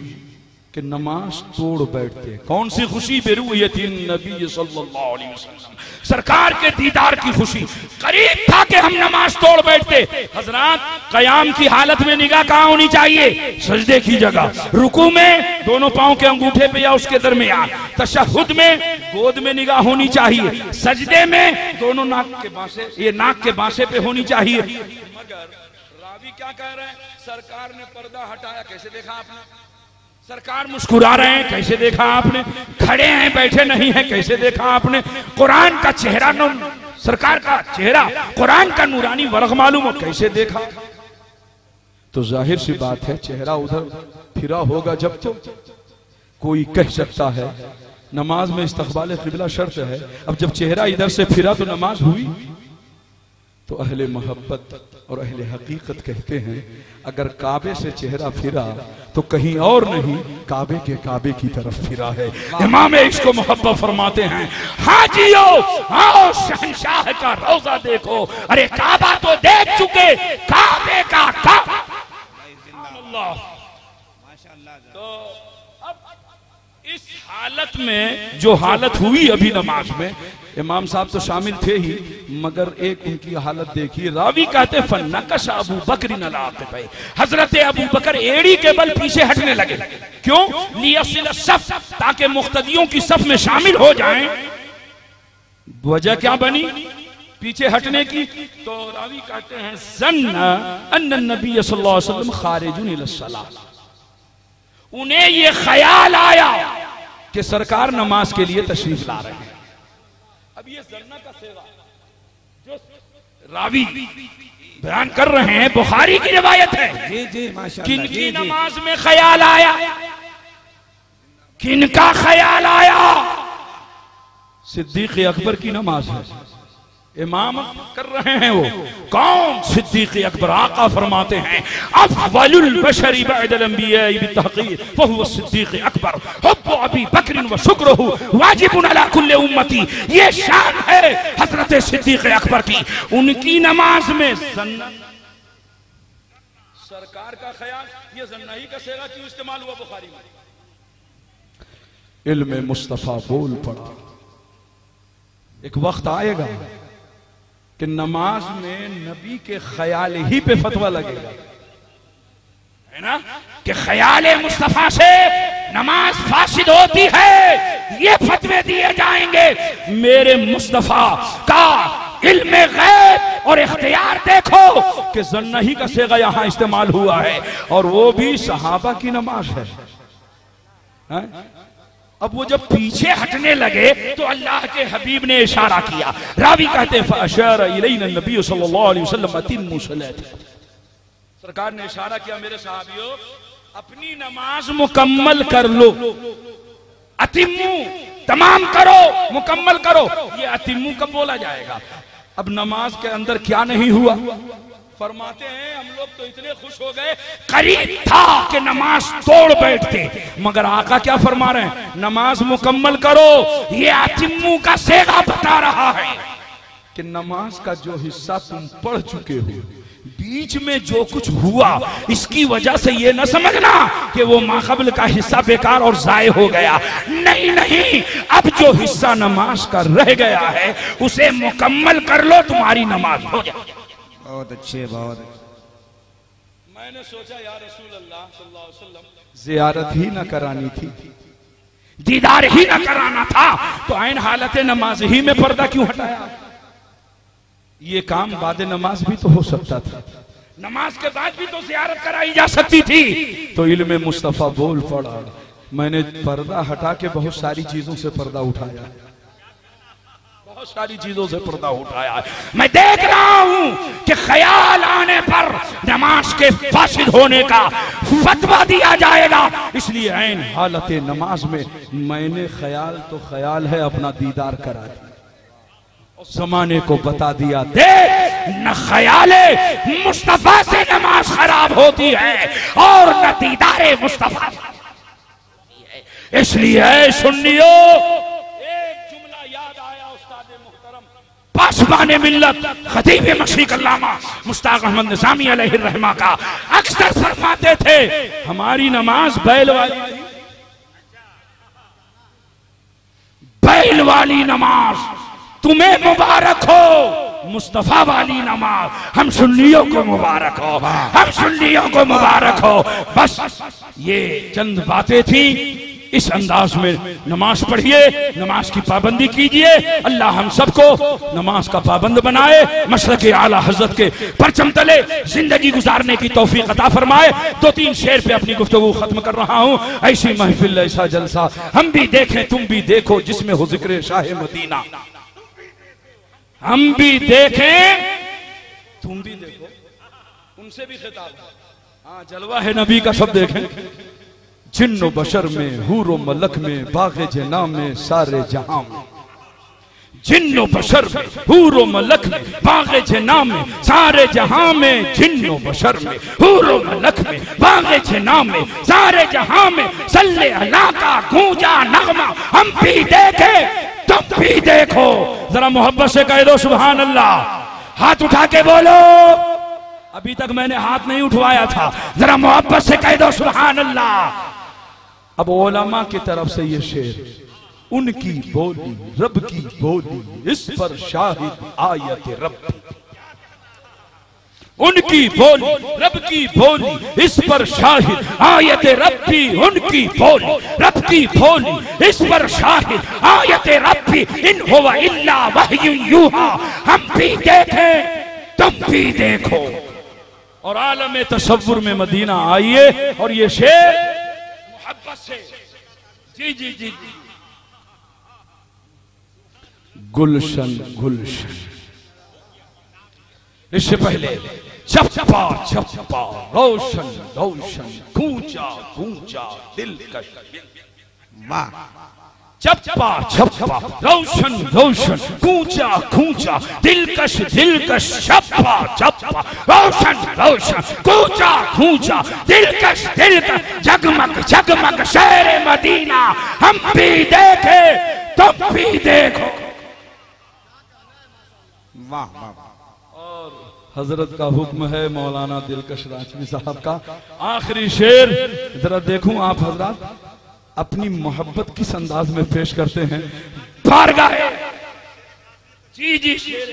कि नमाज तोड़ बैठते। कौन सी खुशी? बिरुयतिन नबी सल्लल्लाहु अलैहि वसल्लम, सरकार के दीदार की खुशी। करीब था कि हम नमाज तोड़ बैठते। हजरात, कयाम की हालत में निगाह कहाँ होनी चाहिए? सजदे की जगह। रुकू में दोनों पांव के अंगूठे पे या उसके दरमियान। तशहुद में गोद में निगाह होनी चाहिए। सजदे में दोनों नाक के बांसे, ये नाक के बांसे पे होनी चाहिए। मगर रावी क्या कह रहे हैं? सरकार ने पर्दा हटाया, कैसे देखा आपने? सरकार मुस्कुरा रहे हैं, कैसे देखा आपने? खड़े हैं, बैठे नहीं हैं, कैसे देखा आपने? कुरान का चेहरा, सरकार का चेहरा कुरान का नूरानी वरक़ मालूम हो, कैसे देखा? तो जाहिर सी बात है चेहरा उधर फिरा होगा जब तो कोई कह सकता है। नमाज में इस्तक़बाल क़िबला शर्त है। अब जब चेहरा इधर से फिरा तो नमाज हुई। तो अहले मोहब्बत और अहले हकीकत कहते हैं अगर काबे से चेहरा फिरा तो कहीं और नहीं, काबे की तरफ फिरा है। इमाम इश्क़ व मोहब्बत फरमाते हैं हाजियो आओ शहंशाह का रोजा देखो, अरे काबा तो देख चुके, काबे का काबा। तो अब इस हालत में जो हालत हुई अभी नमाज में, इमाम साहब तो शामिल थे ही, मगर एक उनकी हालत देखिए। रावी कहते फन्नकश अबू बकर नलाक़िबैहि, हजरत अबू बकर एड़ी के बल पीछे हटने लगे। क्यों? लियसिल सफ, ताकि मुख्तदियों की सफ में शामिल हो जाएं। वजह क्या बनी पीछे हटने की? तो रावी कहते हैं ज़न्ना अन्न नबी सल्लल्लाहु अलैहि वसल्लम खारिजुन इलस्सलाह, उन्हें ये ख्याल आया कि सरकार नमाज के लिए तशरीफ ला रहे हैं। अब ये ज़न्ना का सेवा जो रावी बयान कर रहे हैं, बुखारी की रिवायत है। जी जी माशाअल्लाह। किनकी नमाज में ख्याल आया? किनका ख्याल आया? सिद्दीक़ अकबर की नमाज है, इमाम कर रहे हैं वो। कौन? सिद्दीक़ अकबर। आका फरमाते हैं अफ़ज़लुल बशरी बअदल अंबिया बितहक़ीक़ फहुव सिद्दीक़ अकबर हुब्बु अबी बकर व शुक्रुहु वाजिबुन अला कुल्ली उम्मती। ये शान है हज़रत सिद्दीक़ अकबर की। उनकी नमाज में सरकार का ख्याल, ये ज़न्नाही का सेगा क्यों इस्तेमाल हुआ बुखारी में? इल्म मुस्तफ़ा बोल पड़ा। एक वक्त आएगा कि नमाज में नबी के ख्याल ही पे फतवा लगेगा, है ना, कि ख्याल मुस्तफा से नमाज फासिद होती है। ये फतवे दिए जाएंगे। मेरे मुस्तफा का इल्म गैब और इख्तियार देखो कि ज़न्नही का सेगा यहां इस्तेमाल हुआ है, और वो भी सहाबा की नमाज है। अब वो जब पीछे हटने लगे तो अल्लाह के हबीब ने इशारा किया। रावी कहते फअशारा इलैना नबी सल्लल्लाहु अलैहि वसल्लम अतिम्मु सलातकुम, सरकार ने इशारा किया मेरे सहाबियों अपनी नमाज मुकम्मल कर लो। अतिम्मु, तमाम करो, मुकम्मल करो। ये अतिम्मु कब बोला जाएगा? अब नमाज के अंदर क्या नहीं हुआ? फरमाते हैं हम लोग तो इतने खुश हो गए, करीब था कि नमाज तोड़ बैठते, मगर आका क्या फरमा रहे हैं, नमाज मुकम्मल करो। ये अतिम्मू का सेगा बता रहा है कि नमाज का जो हिस्सा तुम पढ़ चुके हो, बीच में जो कुछ हुआ इसकी वजह से ये न समझना कि वो माक़बल का हिस्सा बेकार और जाये हो गया। नहीं नहीं, अब जो हिस्सा नमाज का रह गया है उसे मुकम्मल कर लो, तुम्हारी नमाज हो जाए। बहुत अच्छे, बहुत अच्छे। मैंने सोचा या रसूल अल्लाह सल्लल्लाहु अलैहि वसल्लम ज़ियारत ही न करानी थी, दीदार ही न कराना था, तो आइन हालत नमाज ही में पर्दा क्यों हटाया? ये काम बाद नमाज भी तो हो सकता था, नमाज के बाद भी तो ज़ियारत कराई जा सकती थी। तो इल्म मुस्तफ़ा बोल पड़ा, मैंने पर्दा हटा के बहुत सारी चीजों से पर्दा उठाया, बहुत सारी चीजों से पर्दा उठाया। मैं देख रहा हूं कि ख्याल आने पर नमाज के फासिद होने का फतवा दिया जाएगा, इसलिए ऐन हालत नमाज में मैंने ख्याल तो ख्याल है अपना दीदार करा दिया, जमाने को बता दिया, देख न ख्याले मुस्तफा से नमाज खराब होती है और न दीदारे मुस्तफा से। इसलिए सुन्नियो, एक जुमला याद आया उस्ताद मुहतरम पासबान मिल्लत खतीब मशरिक अल्लामा मुश्ताक अहमद निज़ामी अलैहि रहमा का, अक्सर फरमाते थे हमारी नमाज बैल वाली, बैल वाली नमाज तुम्हें मुबारक हो, मुस्तफा वाली नमाज हम सुन्नियों को मुबारक हो, हम सुन्नियों को मुबारक हो। बस ये चंद बातें थी, इस अंदाज में नमाज पढ़िए, नमाज की पाबंदी कीजिए। अल्लाह हम सबको नमाज का पाबंद बनाए, मशरक़ आला हजरत के परचम तले जिंदगी गुजारने की तौफीक अता फरमाए। 2-3 शेर पे अपनी गुफ्तगू खत्म कर रहा हूँ। ऐसी महफिल, ऐसा जलसा हम भी देखें तुम भी देखो, जिसमें हो जिक्र शाह मदीना, हम भी देखें तुम भी देखो, उनसे भी खिताब है। हाँ, जलवा है नबी का, सब देखें। जिन्नो बशर में, हूरो मलक में, बाग़े जना में, सारे जहां में, जिन्नो बशर में, हूरो मलक में, बाग़े जना में, सारे जहां में, जिन्नो बशर में, हूरो मलक में, बाग़े जना में, सारे जहां में, सल्ले अला का गूंजा नगमा हम भी देखे तुम भी देखो। जरा मोहब्बत से कह दो सुभान अल्लाह, हाथ उठा के बोलो। अभी तक मैंने हाथ नहीं उठवाया था, जरा मोहब्बत से कह दो सुभान अल्लाह। अब उलमा की तरफ से ये शेर, उनकी बोली रब की बोली, इस पर शाहिद आयत रब, उनकी बोली रब की बोली, इस पर शाहिद आयत रब्बी, उनकी बोली रब की बोली, इस पर शाहिद आयत रब्बी, इन हुवा इल्ला वह्यु यूहा हम भी देखें तुम भी देखो। और आलम तसव्वुर में मदीना आइए और ये शेर मोहब्बत से, जी जी जी, गुलशन गुलशन, इससे पहले चप्पा चप्पा, रोशन रोशन, कूचा कूचा, दिलकश, चप्पा चप्पा, रोशन रोशन, कूचा कूचा, दिलकश दिलकश, चप्पा चप्पा, रोशन रोशन, कूचा कूचा, दिलकश दिलकश, जगमग जगमग शहर मदीना हम भी देखे तुम भी देखो। वाह वाह। और हजरत का हुक्म है मौलाना दिलकश राजवी साहब का, आखिरी शेर जरा देखूं आप हजरत अपनी मोहब्बत किस अंदाज में पेश करते हैं। बारगाह जी जी शेर,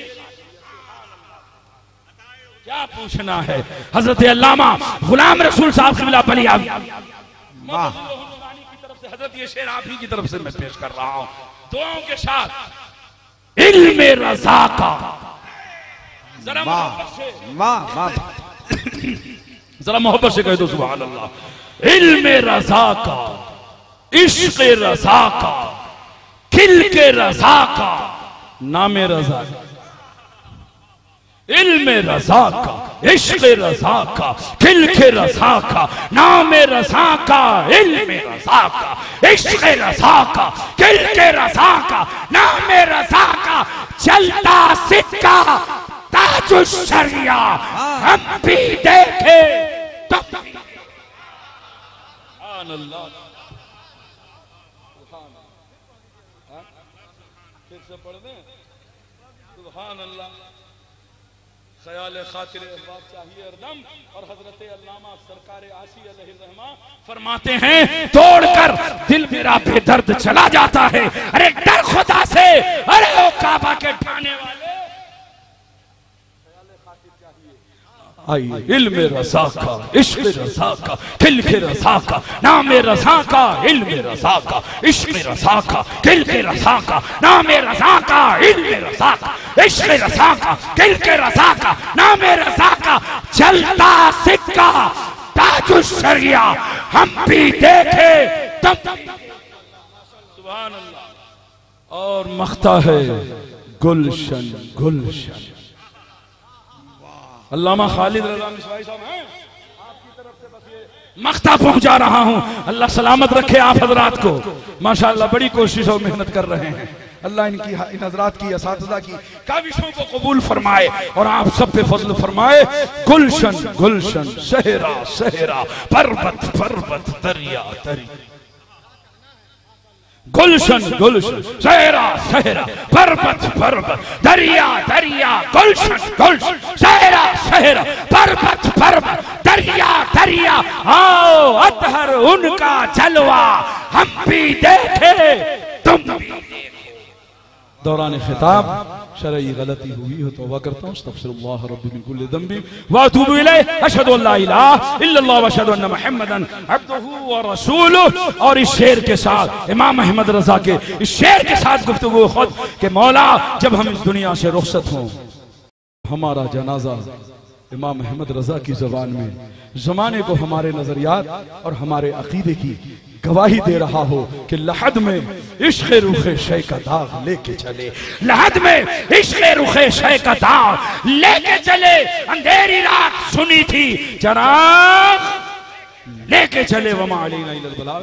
क्या पूछना है। हजरत अल्लामा गुलाम रसूल साहब क़िबला बलिया की तरफ से हजरत ये शेर आप ही की तरफ से मैं पेश कर रहा हूं दुआओं के साथ। इल्मे रज़ा का, जरा मोहब्बत से कह दो सुभान अल्लाह। इल्मे रज़ा का, इश्क़ रज़ा का, खिल के रज़ा का, नामे रज़ा, इल्मे रज़ा का, इश्क़ रज़ा का, खिल के रज़ा का, नामे रज़ा का, इल्मे रज़ा का, इश्क़ रज़ा का, खिल के रज़ा का, नामे रज़ा का, चलता सिक्का ताजुश शरिया हम भी देखे तो फिर से पढ़ दें सुभान अल्लाह। ख्याल खातिर अहबाब चाहिए हरदम। और हजरत अल्लामा सरकार आसी अलैहिर्रहमा फरमाते हैं तोड़कर दिल मेरा बेदर्द चला जाता है। अरे डर खुदा से, अरे ओ काबा के ढाने वाले। आइए इल्म रज़ा का, इश्क़ रज़ा का, खिल के रज़ा का, नाम रज़ा का, इल्म रज़ा का, इश्क़ रज़ा का, खिल के रज़ा का, नाम रज़ा का, इल्म रज़ा का, इश्क़ रज़ा का, खिल के रज़ा का, नाम रज़ा का, चलता सिक्का ताजुश शरिया हम भी देखे तब। सुभान अल्लाह। और मख्ता है गुलशन गुलशन। अल्लामा खालिद रज़ा मिश्वाई साहब हैं आपकी तरफ से बस ये मख्ता पहुंचा रहा हूं। अल्लाह सलामत रखे आप हजरात को। माशाअल्लाह बड़ी कोशिश और मेहनत कर रहे हैं। अल्लाह इनकी इन हजरात की असातिज़ा की काविशों को कबूल फरमाए और आप सब पे फजल फरमाए। गुलशन गुलशन सहरा सहरा पर्वत पर्वत दरिया दरिया। गुलशन गुलशन सहरा सहरा पर्वत पर्वत दरिया दरिया। गुलशन गुलशन सहरा सहरा पर्वत पर्वत दरिया दरिया। आओ अतहर उनका जलवा हम भी देखे तुम भी देखो। दौरान खिताब शरई गलती हुई हो तौबा करता हूँ। अस्तगफिरुल्लाह रब्बी मिन कुल्लि ज़ंबि व अतूबु इलैहि। अशहदु अल्ला इलाहा इल्लल्लाह व अशहदु अन्ना मुहम्मदन अब्दुहु व रसूलुहु। और इस शेर के साथ इमाम अहमद रजा के इस शेर के साथ गुफ्तगू खुद के मौला जब हम इस दुनिया से रुखसत हों हमारा जनाजा इमाम अहमद रजा की ज़बान में ज़माने को हमारे नजरियात और हमारे अकीदे की गवाही दे रहा हो कि लहद में इश्क़ रुखे शय का दाग लेके चले। लहद में इश्क़ रुखे शय का दाग लेके चले। अंधेरी रात सुनी थी चराग लेके चले। वमा अलैना इल्लल बलाग।